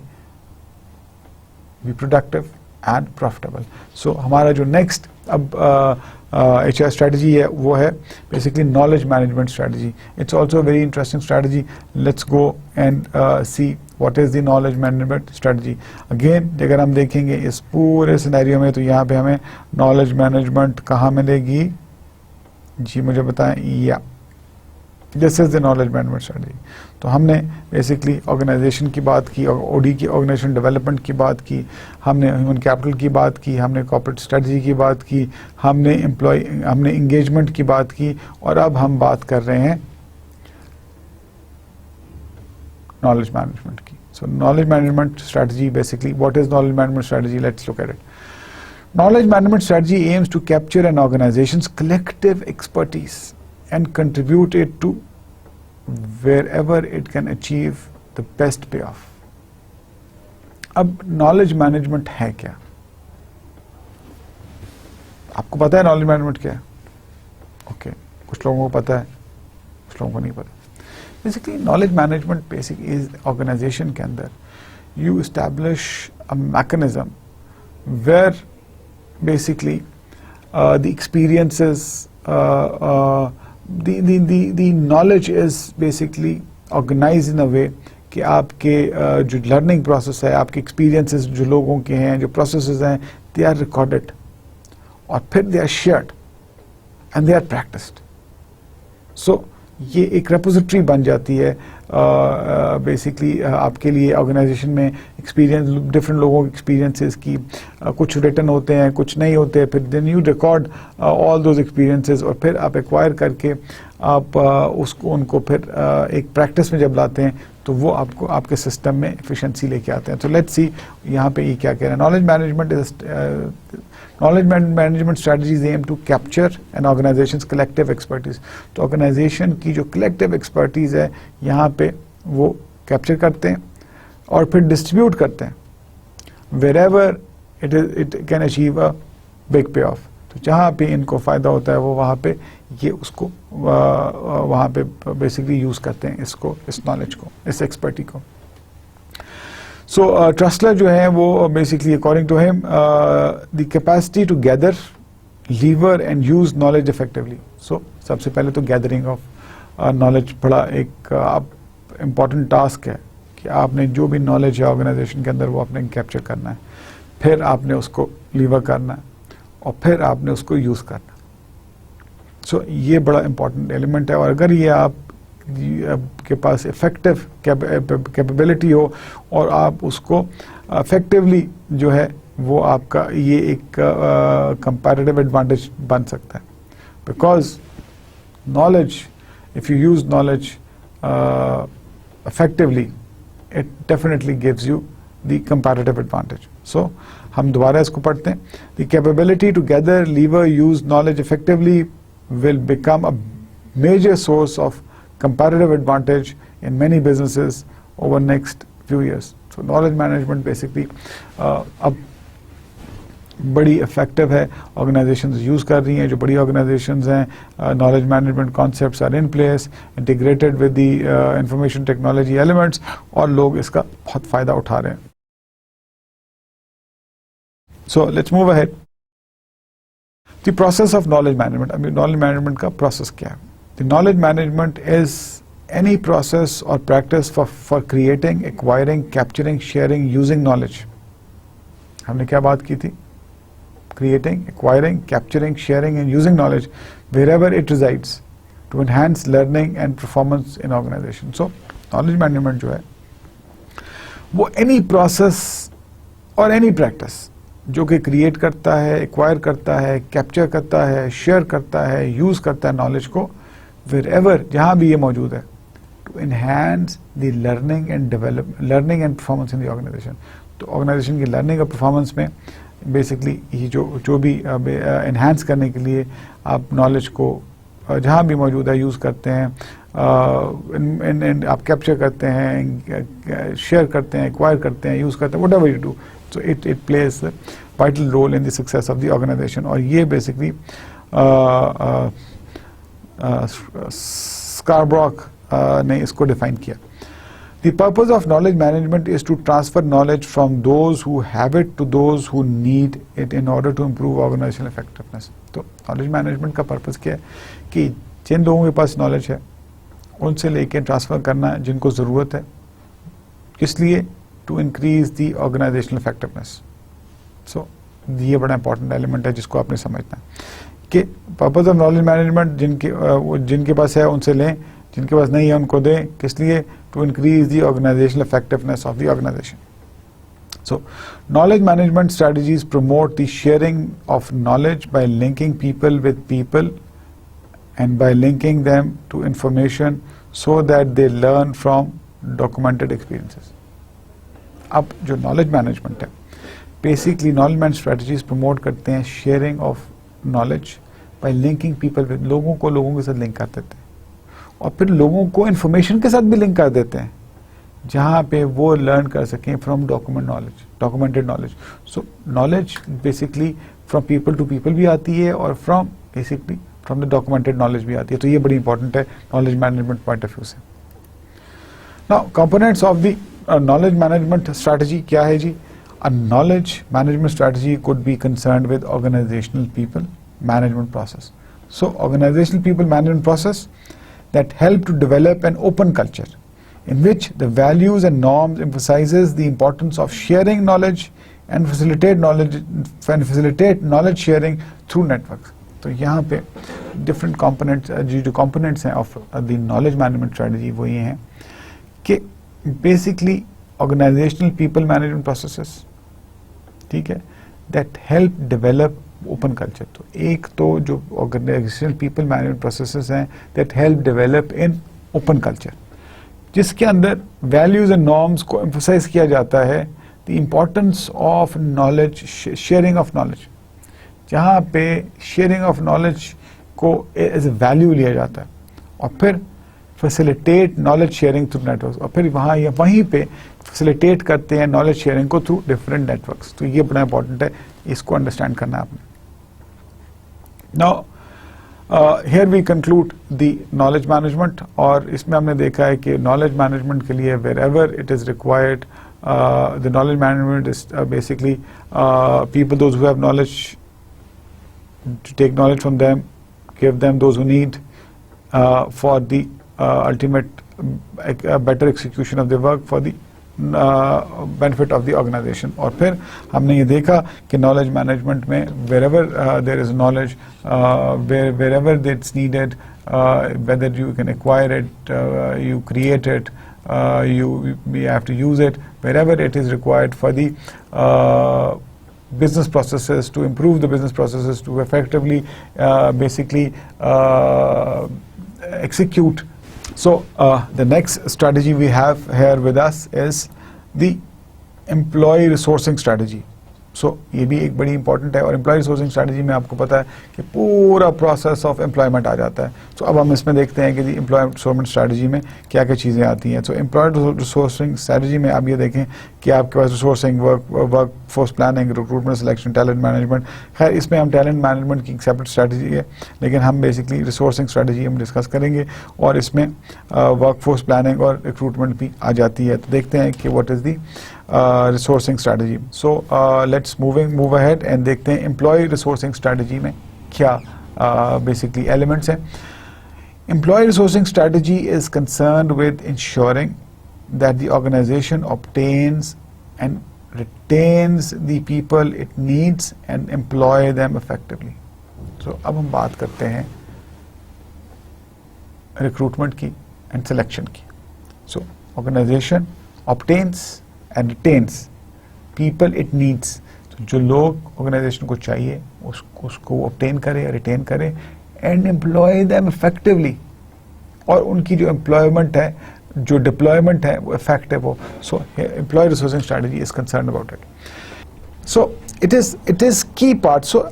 be productive and profitable. So हमारा जो next अब HR strategy है वो है basically knowledge management strategy. It's also a very interesting strategy. Let's go and see what is the knowledge management strategy. Again अगर हम देखेंगे इस पूरे सिनेरियो में तो यहाँ पे हमें knowledge management कहाँ मिलेगी जी, मुझे बताएं। या this is the knowledge management strategy. तो हमने बेसिकली ऑर्गेनाइजेशन की बात की, ओडी की ऑर्गेनाइजेशन डेवलपमेंट की बात की, हमने ह्यूमन कैपिटल की बात की, हमने कॉर्पोरेट स्ट्रेटजी की बात की, हमने इंगेजमेंट की बात की, और अब हम बात कर रहे हैं नॉलेज मैनेजमेंट की। सो knowledge management strategy, basically what is knowledge management strategy, let's look at it. Knowledge management strategy aims to capture an organization's collective expertise and contribute it to wherever it can achieve the best payoff. अब knowledge management है क्या? आपको पता है knowledge management क्या है? Okay, कुछ लोगों को पता है, कुछ लोगों को नहीं पता। Basically, knowledge management basic is organization के अंदर you establish a mechanism where basically the experiences, the knowledge is basically organized in a way कि आपके जो लर्निंग प्रोसेस है, आपके एक्सपीरियंसेस जो लोगों के हैं, जो प्रोसेसेस हैं, दे आर रिकॉर्डेड और फिर they are shared and they are practised. So ये एक रेपोजिटरी बन जाती है बेसिकली आपके लिए ऑर्गेनाइजेशन में एक्सपीरियंस, डिफरेंट लोगों के एक्सपीरियंसेस की, कुछ रिटन होते हैं, कुछ नहीं होते हैं, फिर then you record all those experiences और फिर आप एक्वायर करके आप उनको फिर एक प्रैक्टिस में जब लाते हैं तो वो आपको आपके सिस्टम में एफिशिएंसी लेके आते हैं। तो लेट्स सी यहाँ पे ये क्या कह रहे हैं। Knowledge management is Knowledge management strategies aim to capture an organization's collective expertise. तो ऑर्गेनाइजेशन की जो collective expertise है यहाँ पे वो कैप्चर करते हैं और फिर डिस्ट्रीब्यूट करते हैं wherever it can achieve a big payoff. तो जहाँ पे इनको फ़ायदा होता है वो वहाँ पे ये उसको वहाँ पे बेसिकली यूज़ करते हैं इसको, इस नॉलेज को, इस एक्सपर्टी को। सो ट्रस्टलर जो है वो basically according to him the capacity to gather, lever and use knowledge effectively. So सबसे पहले तो गैदरिंग ऑफ नॉलेज बड़ा एक इम्पॉर्टेंट टास्क है कि आपने जो भी नॉलेज है ऑर्गेनाइजेशन के अंदर वो आपने कैप्चर करना है, फिर आपने उसको लीवर करना है और फिर आपने उसको यूज़ करना है. सो ये बड़ा इम्पॉर्टेंट एलिमेंट है. और अगर ये आप के पास इफेक्टिव कैपेबिलिटी हो और आप उसको इफेक्टिवली जो है वो आपका ये एक कंपैरेटिव एडवांटेज बन सकता है. Because knowledge, if you use knowledge effectively, it definitely gives you the comparative advantage. So, हम दोबारा इसको पढ़ते हैं. The capability to gather, lever, use knowledge effectively will become a major source of comparative advantage in many businesses over next few years. So, knowledge management basically अब बड़ी effective है, organisations use कर रही हैं. जो बड़ी ऑर्गेनाइजेशंस हैं, knowledge management concepts are in place, integrated with the information technology elements, और लोग इसका बहुत फ़ायदा उठा रहे हैं. So let's move ahead. The process of knowledge management. अभी नॉलेज मैनेजमेंट का प्रोसेस क्या है? The knowledge management is any process और practice for creating, acquiring, capturing, sharing, using knowledge. हमने क्या बात की थी? Creating, acquiring, capturing, sharing and using knowledge wherever it resides to enhance learning and performance in organization. So, knowledge management जो है वो any process और any practice जो कि create करता है, acquire करता है, capture करता है, share करता है, use करता है knowledge को wherever जहाँ भी ये मौजूद है to enhance the learning and performance in the organization. तो organization की learning और performance में बेसिकली ये जो भी इन्हांस करने के लिए आप नॉलेज को जहाँ भी मौजूद है यूज़ करते हैं, आप कैप्चर करते हैं, शेयर करते हैं, एक्वायर करते हैं, यूज़ करते हैं, whatever you do. So it plays vital role in the success of the organization. और ये बेसिकली स्कारब्रॉक ने इसको डिफाइन किया. The purpose of knowledge management is to transfer knowledge from those who have it to those who need it in order to improve organizational effectiveness. तो knowledge management का purpose क्या है कि जिन लोगों के पास knowledge है उनसे लेके ट्रांसफ़र करना जिनको ज़रूरत है, किस लिए? To increase the organizational effectiveness. So ये बड़ा important element है जिसको आपने समझना है कि purpose of knowledge management जिनके पास है उनसे लें, जिनके पास नहीं है उनको दें. किस लिए? To increase the organizational effectiveness of the organization. So, knowledge management strategies promote the sharing of knowledge by linking people with people and by linking them to information so that they learn from documented experiences. अब जो knowledge management है, basically knowledge management strategies promote करते हैं sharing of knowledge by linking people with, लोगों को लोगों के साथ लिंक कर देते हैं और फिर लोगों को इंफॉर्मेशन के साथ भी लिंक कर देते हैं जहाँ पे वो लर्न कर सकें from documented knowledge. So knowledge basically from people to people भी आती है और फ्रॉम द डॉक्यूमेंटेड नॉलेज भी आती है. तो ये बड़ी इंपॉर्टेंट है knowledge management point of view से. Now components of the knowledge management strategy क्या है जी? A knowledge management strategy could be concerned with organisational people management process. So organisational people management process that help to develop an open culture in which the values and norms emphasizes the importance of sharing knowledge and facilitate knowledge sharing through networks. तो यहाँ पे different components जो components हैं of the knowledge management strategy वो ये हैं कि basically organizational people management processes, ठीक है, that help develop open culture. तो एक तो जो ऑर्गेनाइजेशनल पीपल मैनेजमेंट प्रोसेसेस हैं that help develop in open culture, जिसके अंदर वैल्यूज एंड नॉर्म्स को एम्फसाइज किया जाता है, the importance of knowledge, sharing of knowledge, जहाँ पे शेयरिंग ऑफ नॉलेज को एज ए वैल्यू लिया जाता है और फिर facilitate knowledge sharing through networks, और फिर वहीं पे फैसिलिटेट करते हैं नॉलेज शेयरिंग को थ्रू डिफरेंट नेटवर्क्स. तो ये बड़ा इंपॉर्टेंट है, इसको अंडरस्टैंड करना है आपने. Now here we conclude the knowledge management. और इसमें हमने देखा है कि नॉलेज मैनेजमेंट के लिए wherever it is required the knowledge management is basically people, those who have knowledge, to take knowledge from them, give them those who need for the ultimate better execution of the work for the benefit of the organization. और फिर हमने ये देखा कि knowledge management में wherever there is knowledge, wherever it's needed, whether you can acquire it, you create it, you have to use it, wherever it is required for the business processes, to improve the business processes, to effectively basically execute. So the next strategy we have here with us is the employee resourcing strategy. So ये भी एक बड़ी important है, और employ resourcing strategy में आपको पता है कि पूरा प्रोसेस ऑफ एम्प्लॉयमेंट आ जाता है. सो अब हम इसमें देखते हैं कि जी एम्प्लॉय रिसोर्समेंट स्ट्रैटेजी में क्या क्या चीज़ें आती हैं. सो एम्प्लॉय रिसोर्सिंग स्ट्रैटेजी में आप ये देखें कि आपके पास resourcing, work force planning, recruitment, selection, talent management. खैर इसमें हम टैलेंट मैनेजमेंट की एक सेपरेट स्ट्रैटेजी है, लेकिन हम बेसिकली रिसोर्सिंग स्ट्रैटेजी हम डिस्कस करेंगे, और इसमें वर्क फोर्स प्लानिंग और रिक्रूटमेंट भी आ जाती है. तो देखते हैं कि what is the resourcing strategy. So let's move ahead and देखते हैं employee resourcing strategy में क्या basically elements हैं. Employee resourcing strategy is concerned with ensuring that the organization obtains and retains the people it needs and employ them effectively. So अब हम बात करते हैं recruitment की and selection की. So organization obtains and retains people it needs. तो जो लोग ऑर्गेनाइजेशन को चाहिए उसको obtain करे, retain करे, and employ them effectively. और उनकी जो employment है, जो deployment है, वो effective हो. So employee resourcing strategy is concerned about it. So it is key part. So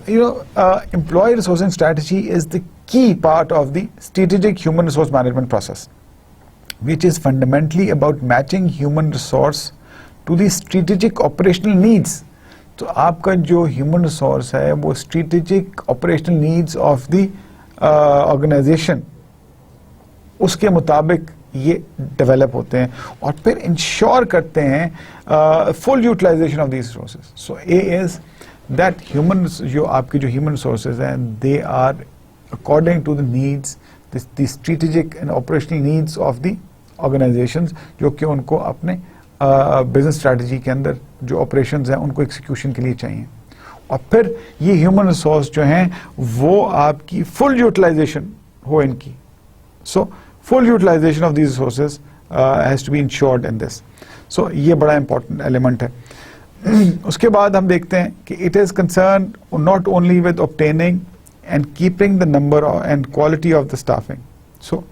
employee resourcing strategy is the key part of the strategic human resource management process, which is fundamentally about matching human resource to the strategic operational needs. तो आपका जो human resource है वो strategic operational needs of the organization, उसके मुताबिक ये develop होते हैं और फिर ensure करते हैं full utilization of these resources. So A is that जो आपकी जो human resources हैं, they are according to the needs, the strategic and operational needs of the organizations, जो कि उनको अपने बिजनेस स्ट्रैटेजी के अंदर जो ऑपरेशंस हैं उनको एग्जीक्यूशन के लिए चाहिए. और फिर ये ह्यूमन रिसोर्स जो हैं वो आपकी फुल यूटिलाइजेशन हो इनकी. So full utilisation of these resources has to be ensured in this. So ये बड़ा इंपॉर्टेंट एलिमेंट है. उसके बाद हम देखते हैं कि it is concern not only with obtaining and keeping the number and quality of the staffing. So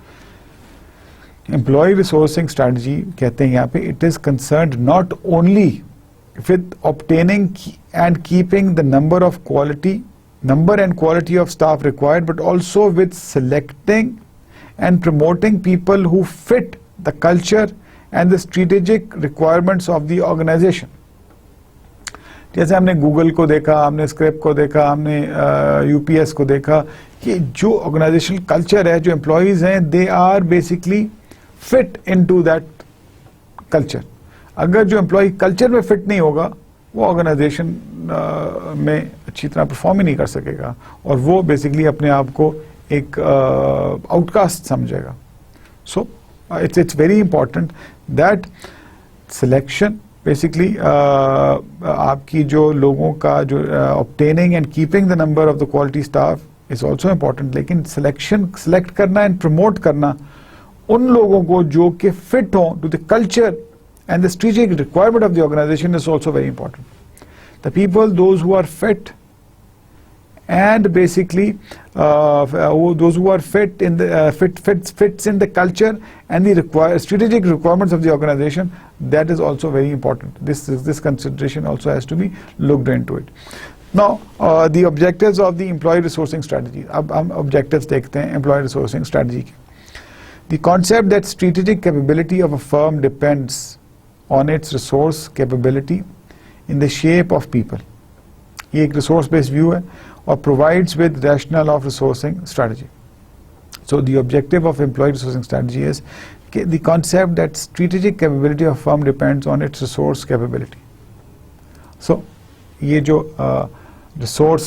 employee resourcing strategy कहते हैं यहाँ पे it is concerned not only with obtaining and keeping the number and quality of staff required, but also with selecting and promoting people who fit the culture and the strategic requirements of the organization. जैसे हमने Google को देखा, हमने script को देखा, हमने UPS को देखा कि जो ऑर्गेनाइजेशनल कल्चर है, जो एम्प्लॉयज हैं, they are basically fit into that culture. अगर जो एम्प्लॉय कल्चर में फिट नहीं होगा वो ऑर्गेनाइजेशन में अच्छी तरह परफॉर्म ही नहीं कर सकेगा और वो बेसिकली अपने आप को एक आउटकास्ट समझेगा. So it's very important that selection basically आपकी जो लोगों का जो obtaining and keeping the number of the quality staff is also important, लेकिन सिलेक्ट करना एंड प्रमोट करना उन लोगों को जो कि फिट हो to the culture and the strategic requirement of the organization is also very important. The people, those who are fit and basically those who are fit in the fits in the culture and the strategic requirements of the organization, that is also very important. This consideration also has to be looked into it. Now the objectives of the employee resourcing strategy. अब हम objectives देखते हैं employee resourcing strategy के. The concept that strategic capability of a firm depends on its resource capability in the shape of people. ये एक resource based view है और provides with rationale of resourcing strategy. So the objective of employee resourcing strategy is the concept that strategic capability of firm depends on its resource capability. So ये जो resource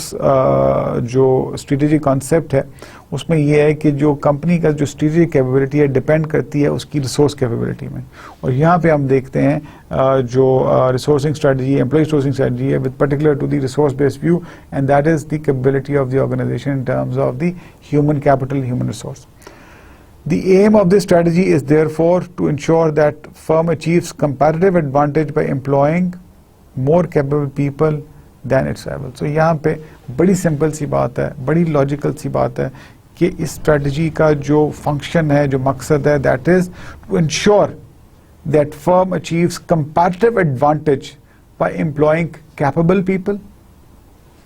जो strategic concept है उसमें ये है कि जो कंपनी का जो स्ट्रेटेजिक कैपेबिलिटी है डिपेंड करती है उसकी रिसोर्स कैपेबिलिटी में. और यहाँ पे हम देखते हैं जो resourcing strategy employ resourcing strategy है with particular to the resource based view and that is the capability of the organisation in terms of the human capital human resource. The aim of this strategy is therefore to ensure that firm achieves competitive advantage by employing more capable people than its rivals. So यहाँ पे बड़ी simple सी बात है, बड़ी logical सी बात है कि इस स्ट्रेटजी का जो फंक्शन है, जो मकसद है, that is to ensure that firm achieves competitive advantage by employing capable people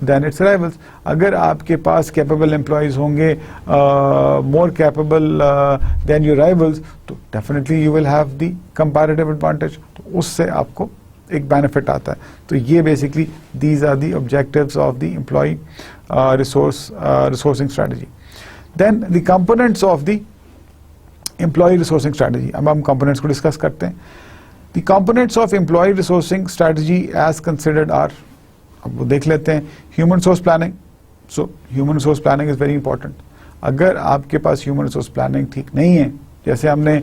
than its rivals. अगर आपके पास capable employees होंगे more capable than your rivals, तो definitely you will have the comparative advantage. तो उससे आपको एक benefit आता है. तो ये basically these are the objectives of the employee resourcing strategy. Then the components of the employee resourcing strategy. अब हम components को discuss करते हैं. The components of employee resourcing strategy as considered are, अब वो देख लेते हैं. Human resource planning. So human resource planning is very important. अगर आपके पास ह्यूमन रिसोर्स प्लानिंग ठीक नहीं है, जैसे हमने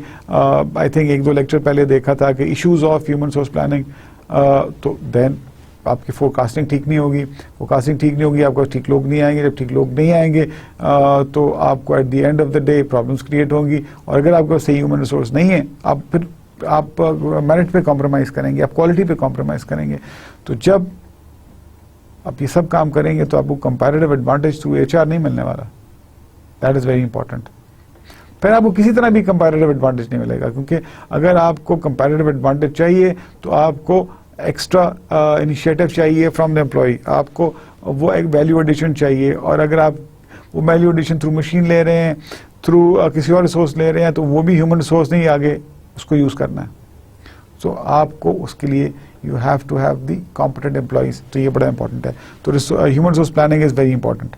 आई थिंक 1-2 लेक्चर पहले देखा था कि issues of human resource planning, तो देन आपकी फोरकास्टिंग ठीक नहीं होगी. फोरकास्टिंग ठीक नहीं होगी, आपको ठीक लोग नहीं आएंगे. जब ठीक लोग नहीं आएंगे तो आपको at the end of the day problems create होंगी. और अगर आपको सही ह्यूमन रिसोर्स नहीं है, आप मेरिट पे कॉम्प्रोमाइज करेंगे, आप क्वालिटी पे कॉम्प्रोमाइज करेंगे. तो जब आप ये सब काम करेंगे तो आपको कंपैरेटिव एडवांटेज थ्रू एचआर नहीं मिलने वाला. That is very important. फिर आपको किसी तरह भी कंपैरेटिव एडवांटेज नहीं मिलेगा, क्योंकि अगर आपको कंपैरेटिव एडवांटेज चाहिए तो आपको एक्स्ट्रा इनिशिएटिव चाहिए फ्रॉम द एम्प्लॉय. आपको वो एक वैल्यू एडिशन चाहिए. और अगर आप वो वैल्यू एडिशन थ्रू मशीन ले रहे हैं, थ्रू किसी और रिसोर्स ले रहे हैं, तो वो भी ह्यूमन रिसोर्स नहीं आगे उसको यूज करना है. सो आपको उसके लिए you have to have the competent employees. तो ये बड़ा important है. तो human resource planning is very important.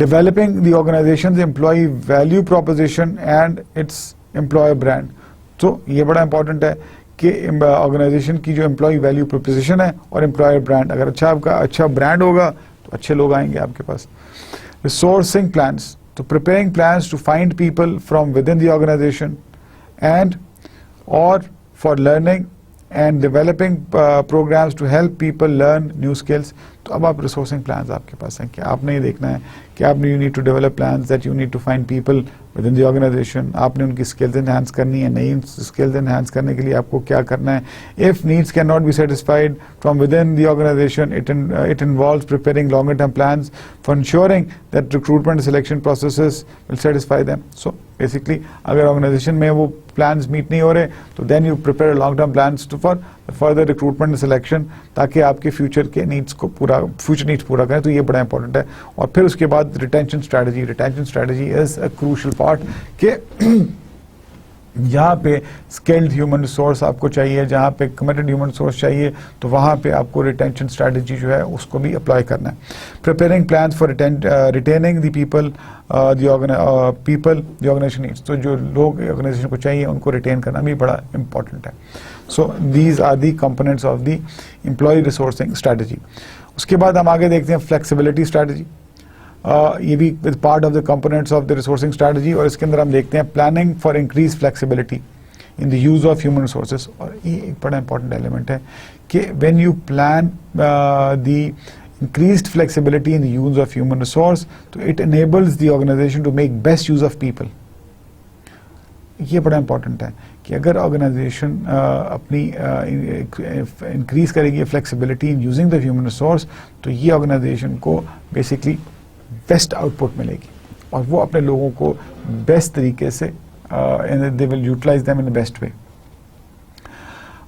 Developing the organization's employee value proposition and its employer brand. तो ये बड़ा important है कि organization की जो employee value proposition है और employer brand, अगर आपका अच्छा brand होगा तो अच्छे लोग आएंगे आपके पास. Resourcing plans. तो preparing plans to find people from within the organization and or for learning and developing programs to help people learn new skills. तो अब आप resourcing plans आपके पास हैं कि आपने ये देखना है कि आपने you need to develop plans that you need to find people within the organization. आपने उनकी skills enhance करनी है. नई skills enhance करने के लिए आपको क्या करना है. If needs cannot be satisfied from within the organization, it involves preparing longer term plans for ensuring that recruitment and selection processes will satisfy them. So basically अगर organization में वो plans meet नहीं हो रहे तो then you prepare long term plans for further recruitment and selection, ताकि आपके future के needs को future needs पूरा करें. तो ये बड़ा important है. और फिर उसके बाद retention strategy is a crucial part कि यहाँ पे स्किल्ड ह्यूमन रिसोर्स आपको चाहिए, जहाँ पे कमिटेड ह्यूमन रिसोर्स चाहिए, तो वहाँ पे आपको रिटेंशन स्ट्रैटेजी जो है उसको भी अप्लाई करना है. Preparing plans for retaining the people the organization needs. तो जो लोग ऑर्गेनाइजेशन को चाहिए उनको रिटेन करना भी बड़ा इंपॉर्टेंट है. So these are the components of the employee resourcing strategy. उसके बाद हम आगे देखते हैं फ्लेक्सिबिलिटी स्ट्रैटेजी. ये भी with part of the components of the resourcing strategy. और इसके अंदर हम देखते हैं planning for increase flexibility in the use of human resources. और ये एक बड़ा इंपॉर्टेंट एलिमेंट है कि when you plan the increased flexibility in the use of human resource, so it enables the organization to make best use of people. ये बड़ा important है कि अगर ऑर्गेनाइजेशन अपनी इंक्रीज करेगी flexibility in using the human resource, तो ये organisation को बेसिकली बेस्ट आउटपुट मिलेगी और वो अपने लोगों को बेस्ट तरीके से they will utilize them in the best way.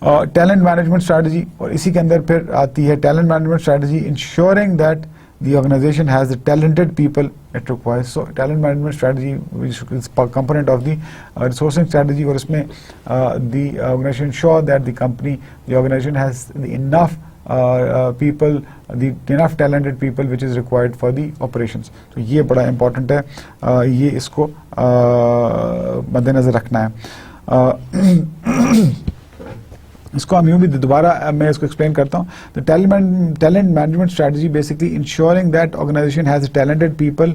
Talent management strategy. और इसी के अंदर फिर आती है talent management strategy, ensuring that the organization has the talented people it requires. So talent management strategy which is a component of the resourcing strategy, और इसमें the organization ensure that the organization has enough people, the enough talented people which is required for the operations. तो ये बड़ा important है, ये इसको मद्देनजर रखना है. इसको हम यूं भी दोबारा मैं इसको एक्सप्लेन करता हूँ. The talent management strategy basically ensuring that organization has talented people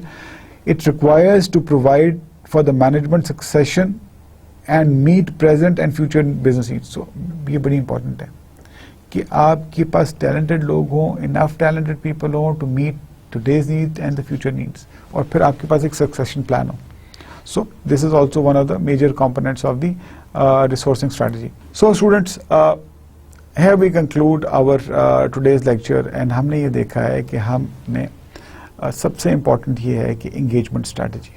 it requires to provide for the management succession and meet present and future business needs. So ये बड़ी important है कि आपके पास talented लोग हों, enough talented people हों to meet today's needs and the future needs, और फिर आपके पास एक succession plan हो. So this is also one of the major components of the resourcing strategy. So students, here we conclude our today's lecture, and हमने ये देखा है कि हमने सबसे important ये है कि engagement strategy.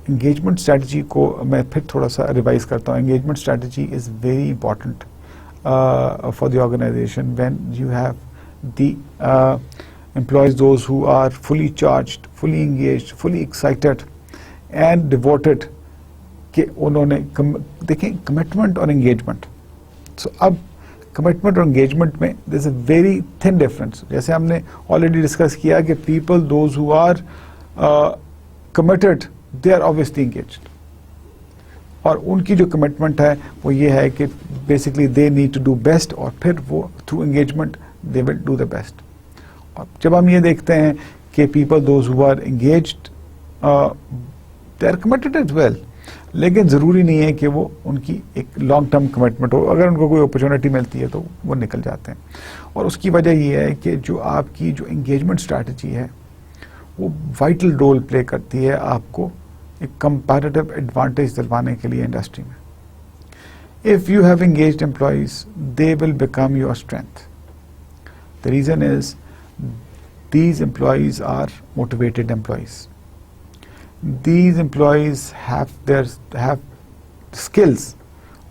Engagement strategy को मैं फिर थोड़ा सा रिवाइज करता हूँ. Engagement strategy is very important for the organization when you have the employees, those who are fully charged, fully engaged, fully excited and devoted, कि उन्होंने देखें commitment और engagement. So अब commitment और engagement में there is a very thin difference. जैसे हमने already discuss किया कि people those who are committed, they are obviously engaged. और उनकी जो commitment है वो ये है कि basically they need to do best, और फिर वो through engagement they will do the best. और जब हम ये देखते हैं कि people those who are engaged, they are committed as well, लेकिन ज़रूरी नहीं है कि वो उनकी एक लॉन्ग टर्म कमिटमेंट हो. अगर उनको कोई अपॉर्चुनिटी मिलती है तो वो निकल जाते हैं. और उसकी वजह ये है कि जो आपकी जो एंगेजमेंट स्ट्रैटेजी है वो वाइटल रोल प्ले करती है आपको एक कंपैरेटिव एडवांटेज दिलवाने के लिए इंडस्ट्री में. If you have engaged employees they will become your strength. The reason is these employees are motivated employees. These employees have skills,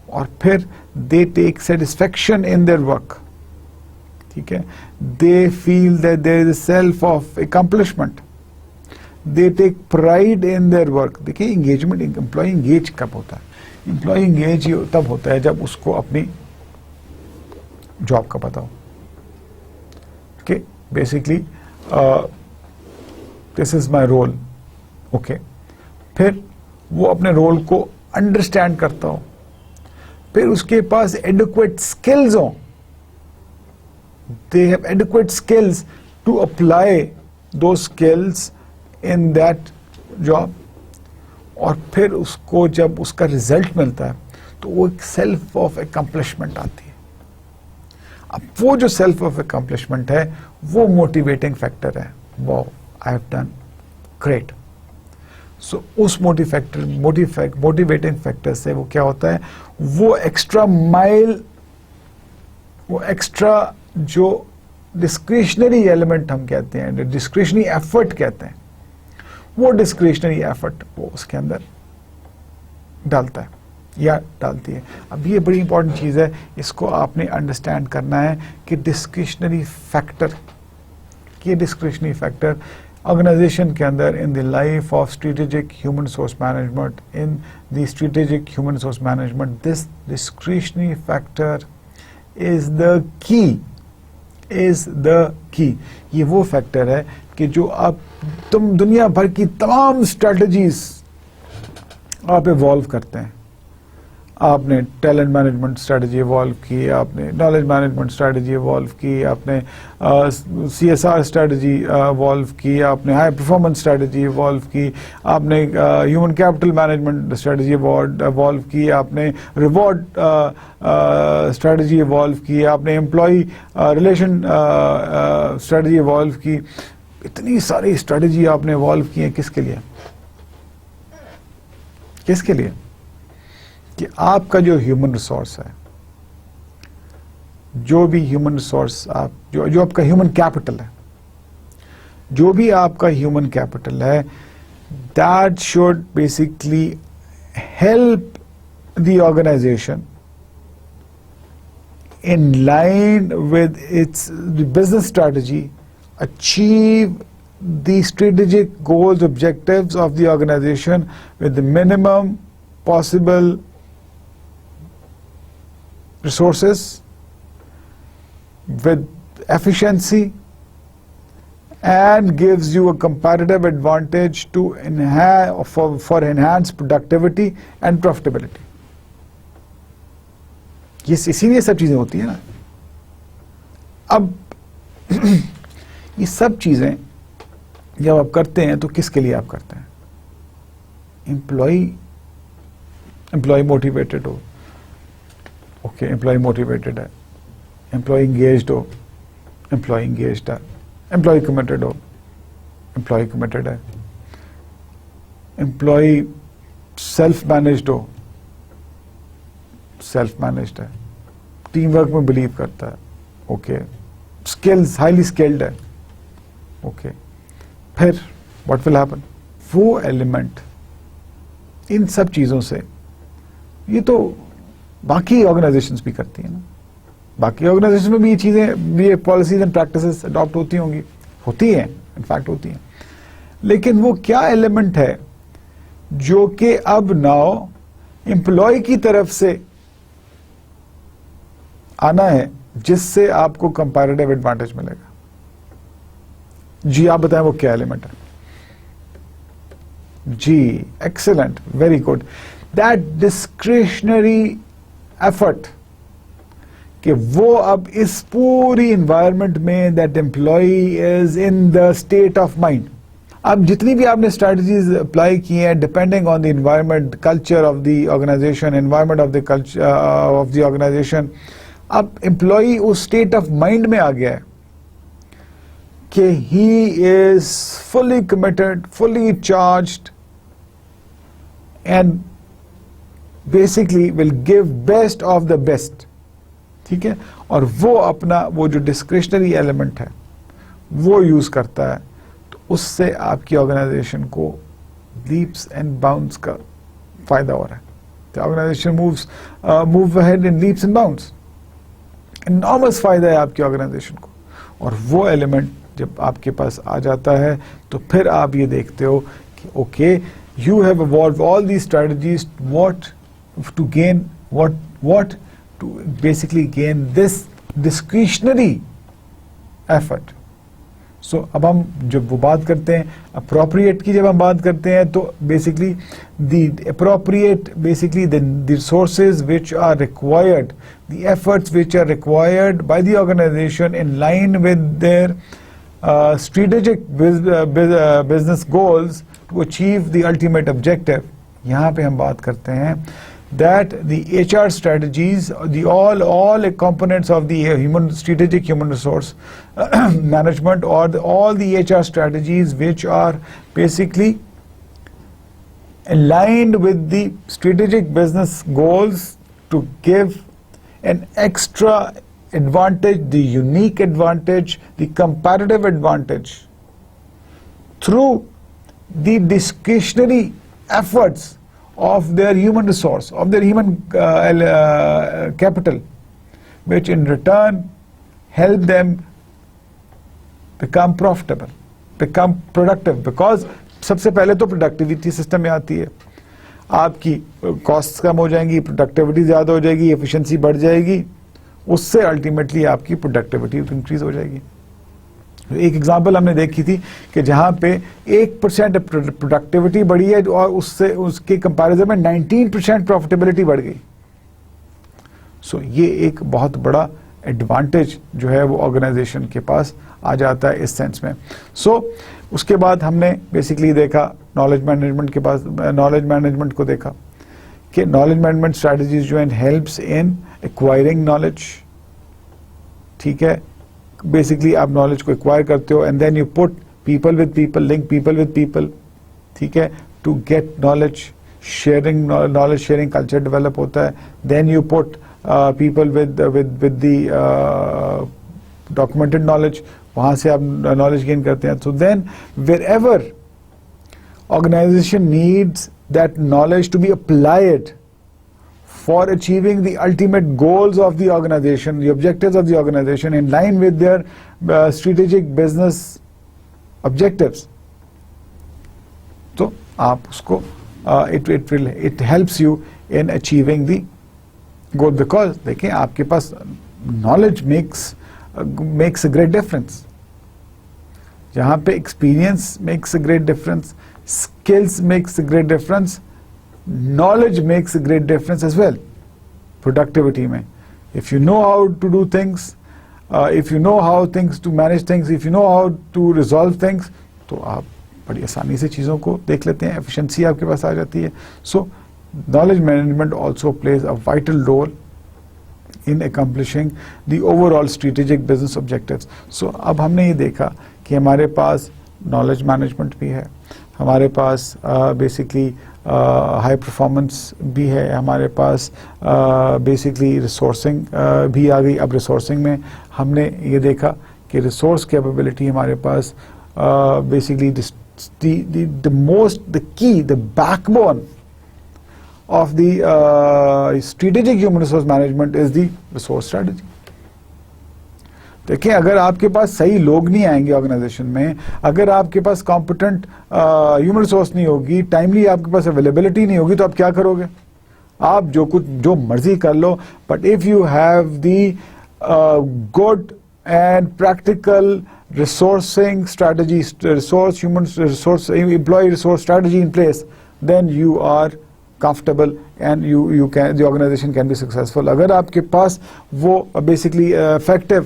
और फिर they take satisfaction in their work. ठीक है? They feel that there is a self of accomplishment. They take pride in their work. देखिए engagement, employee engage कब होता है? Employee engage तब होता है जब उसको अपनी जॉब का पता हो. Okay, basically this is my role. Okay फिर वो अपने रोल को अंडरस्टैंड करता हो, फिर उसके पास एडिक्वेट स्किल्स हो, they have adequate skills to apply those skills in that job, और फिर उसको जब उसका रिजल्ट मिलता है तो वो एक सेल्फ ऑफ अकम्प्लिशमेंट आती है. अब वो जो सेल्फ ऑफ अकम्प्लिशमेंट है वो मोटिवेटिंग फैक्टर है. Wow, I have done great. So उस मोटिवेटिंग फैक्टर से वो क्या होता है, वो एक्स्ट्रा माइल, वो एक्स्ट्रा जो डिस्क्रिशनरी एलिमेंट हम कहते हैं, डिस्क्रिशनरी एफर्ट कहते हैं, वो डिस्क्रिशनरी एफर्ट वो उसके अंदर डालता है या डालती है. अब ये बड़ी इंपॉर्टेंट चीज़ है, इसको आपने अंडरस्टैंड करना है कि डिस्क्रिशनरी फैक्टर ऑर्गेनाइजेशन के अंदर in the life of strategic human resource management, in the strategic human resource management, this discretionary factor is the key. ये वो फैक्टर है कि जो आप तुम दुनिया भर की तमाम स्ट्रेटजीज आप इवॉल्व करते हैं. आपने टैलेंट मैनेजमेंट स्ट्रेटजी इवॉल्व की, आपने नॉलेज मैनेजमेंट स्ट्रेटजी इवॉल्व की, आपने CSR स्ट्रेटजी इवॉल्व की, आपने हाई परफॉर्मेंस स्ट्रेटजी इवॉल्व की, आपने human capital management strategy evolve की, आपने रिवॉर्ड स्ट्रेटजी इवॉल्व की, आपने एम्प्लॉई रिलेशन स्ट्रेटजी इवॉल्व की. इतनी सारी स्ट्रेटजी आपने इवॉल्व की है. किसके लिए? किसके लिए? कि आपका जो ह्यूमन रिसोर्स है, जो भी ह्यूमन रिसोर्स आप जो आपका ह्यूमन कैपिटल है, जो भी आपका ह्यूमन कैपिटल है, that should basically help the organization in line with its business strategy, achieve the strategic goals, objectives of the organization with the minimum possible resources with efficiency and gives you a comparative advantage to for enhanced productivity and profitability. ये इसीलिए सब चीजें होती है ना. अब ये सब चीजें जब आप करते हैं तो किसके लिए आप करते हैं? एम्प्लॉय मोटिवेटेड हो, ओके, एम्प्लॉय मोटिवेटेड है, एम्प्लॉय इंगेज्ड हो, एम्प्लॉय इंगेज्ड है, एम्प्लॉय कमिटेड हो, एम्प्लॉय कमिटेड है, एम्प्लॉय सेल्फ मैनेज्ड हो, सेल्फ मैनेज्ड है, टीम वर्क में बिलीव करता है, ओके, स्किल्स हाईली स्किल्ड है, ओके. फिर व्हाट विल हैपन? वो एलिमेंट इन सब चीजों से, ये तो बाकी ऑर्गेनाइजेशंस भी करती है ना, बाकी ऑर्गेनाइजेशन में भी ये चीजें, ये पॉलिसीज एंड प्रैक्टिसेस अडॉप्ट होती होंगी, होती हैं, इनफैक्ट होती हैं. लेकिन वो क्या एलिमेंट है जो कि अब नाउ एम्प्लॉय की तरफ से आना है जिससे आपको कंपैरेटिव एडवांटेज मिलेगा? जी आप बताएं वो क्या एलिमेंट है? जी, excellent, very good. That discretionary effort, कि वो अब इस पूरी एनवायरनमेंट में that employ is in the state of mind. अब जितनी भी आपने स्ट्रेटजीज अप्लाई की हैं, depending on the environment, culture of the organisation, environment of the culture of the organisation, अब एम्प्लॉय उस स्टेट ऑफ माइंड में आ गया है कि he is fully committed, fully charged and basically will give best of the best. ठीक है, और वो अपना वो जो डिस्क्रिशनरी एलिमेंट है वो यूज करता है, तो उससे आपकी ऑर्गेनाइजेशन को लीप्स एंड बाउंड्स का फायदा हो रहा है. The organization move ahead in leaps and bounds. Enormous फायदा है आपकी ऑर्गेनाइजेशन को. और वो एलिमेंट जब आपके पास आ जाता है तो फिर आप ये देखते हो कि okay, you have evolved all these strategies what to gain what to basically gain this discretionary effort. So अब हम जब वो बात करते हैं appropriate की, जब हम बात करते हैं तो basically the appropriate, basically the resources which are required, the efforts which are required by the organization in line with their strategic business goals to achieve the ultimate objective. यहाँ पे हम बात करते हैं that the HR strategies, the all components of the strategic human resource management, or all the HR strategies which are basically aligned with the strategic business goals to give an extra advantage, the unique advantage, the comparative advantage through the discretionary efforts of their human resource, of their human capital, which in return help them become profitable, become productive. Because सबसे पहले तो productivity system में आती है, आपकी cost कम हो जाएंगी, productivity ज्यादा हो जाएगी, एफिशिएंसी बढ़ जाएगी, उससे अल्टीमेटली आपकी प्रोडक्टिविटी इंक्रीज हो जाएगी. एक एग्जांपल हमने देखी थी कि जहां पे 1% प्रोडक्टिविटी बढ़ी है और उससे उसके कंपैरिजन में 19% प्रॉफिटेबिलिटी बढ़ गई. सो ये एक बहुत बड़ा एडवांटेज जो है वो ऑर्गेनाइजेशन के पास आ जाता है इस सेंस में. सो उसके बाद हमने बेसिकली देखा नॉलेज मैनेजमेंट के पास, नॉलेज मैनेजमेंट को देखा कि नॉलेज मैनेजमेंट स्ट्रैटेजीज जो है हेल्प्स इन एक्वायरिंग नॉलेज. ठीक है, बेसिकली आप नॉलेज को एक्वायर करते हो and then you put people with people, link people with people. ठीक है, to get knowledge sharing, knowledge sharing culture develop होता है. Then you put people with the documented knowledge, वहां से आप नॉलेज गेन करते हैं. So then wherever organization needs that knowledge to be applied for achieving the ultimate goals of the organization, the objectives of the organization in line with their strategic business objectives. So, आप उसको it helps you in achieving the goal, because देखिए आपके पास knowledge makes makes a great difference. जहाँ पे experience makes a great difference, skills makes a great difference, knowledge makes a great difference as well. Productivity में, if you know how to do things, if you know how things to manage things, if you know how to resolve things, तो आप बड़ी आसानी से चीज़ों को देख लेते हैं, efficiency आपके पास आ जाती है. So knowledge management also plays a vital role in accomplishing the overall strategic business objectives. So अब हमने ये देखा कि हमारे पास knowledge management भी है, हमारे पास basically हाई परफॉर्मेंस भी है, हमारे पास बेसिकली रिसोर्सिंग भी आ गई. अब रिसोर्सिंग में हमने ये देखा कि रिसोर्स कैपेबिलिटी हमारे पास basically the key the backbone of the strategic human resource management is the resource strategy. देखिए, अगर आपके पास सही लोग नहीं आएंगे ऑर्गेनाइजेशन में, अगर आपके पास कॉम्पिटेंट ह्यूमन रिसोर्स नहीं होगी, टाइमली आपके पास अवेलेबिलिटी नहीं होगी, तो आप क्या करोगे? आप जो मर्जी कर लो, but if you have the good and practical resourcing strategy, human resource, employee resource strategy in place, then you are comfortable and the organization can be successful. अगर आपके पास वो basically effective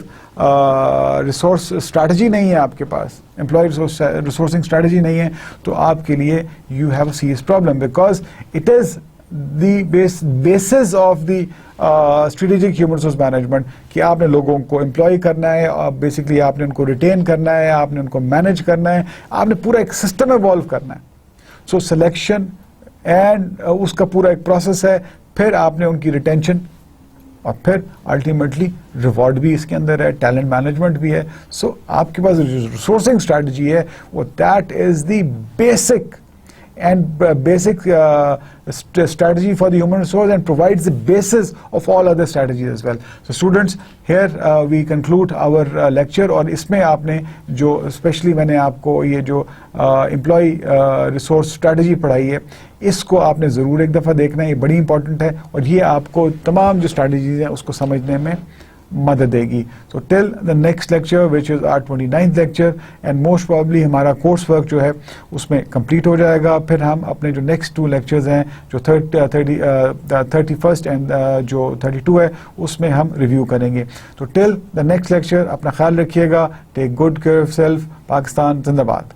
resource strategy नहीं है, आपके पास employee resourcing strategy नहीं है, तो आपके लिए you have a serious problem, because it is the basis of the strategic human resource management कि आपने लोगों को एम्प्लॉय करना है, बेसिकली आपने उनको रिटेन करना है, आपने उनको मैनेज करना है, आपने पूरा एक सिस्टम इवॉल्व करना है. सो सिलेक्शन एंड उसका पूरा एक प्रोसेस है, फिर आपने उनकी रिटेंशन और फिर अल्टीमेटली रिवॉर्ड भी इसके अंदर है, टैलेंट मैनेजमेंट भी है. सो आपके पास रिसोर्सिंग स्ट्रैटेजी है, वो that is the basic strategy for the human resource and provides the basis of all other strategies as well. So students, here we conclude our lecture. और इसमें आपने जो especially मैंने आपको ये जो employee resource strategy पढ़ाई है, इसको आपने ज़रूर एक दफ़ा देखना है, ये बड़ी इंपॉर्टेंट है और ये आपको तमाम जो strategies हैं उसको समझने में मदद देगी. So till the next lecture, which is our 29th lecture, and most probably हमारा कोर्स वर्क जो है उसमें कंप्लीट हो जाएगा. फिर हम अपने जो नेक्स्ट 2 लेक्चर्स हैं, जो 31st एंड जो 32 है, उसमें हम रिव्यू करेंगे. तो टिल द नेक्स्ट लेक्चर अपना ख्याल रखिएगा. Take good care of self. Pakistan जिंदाबाद.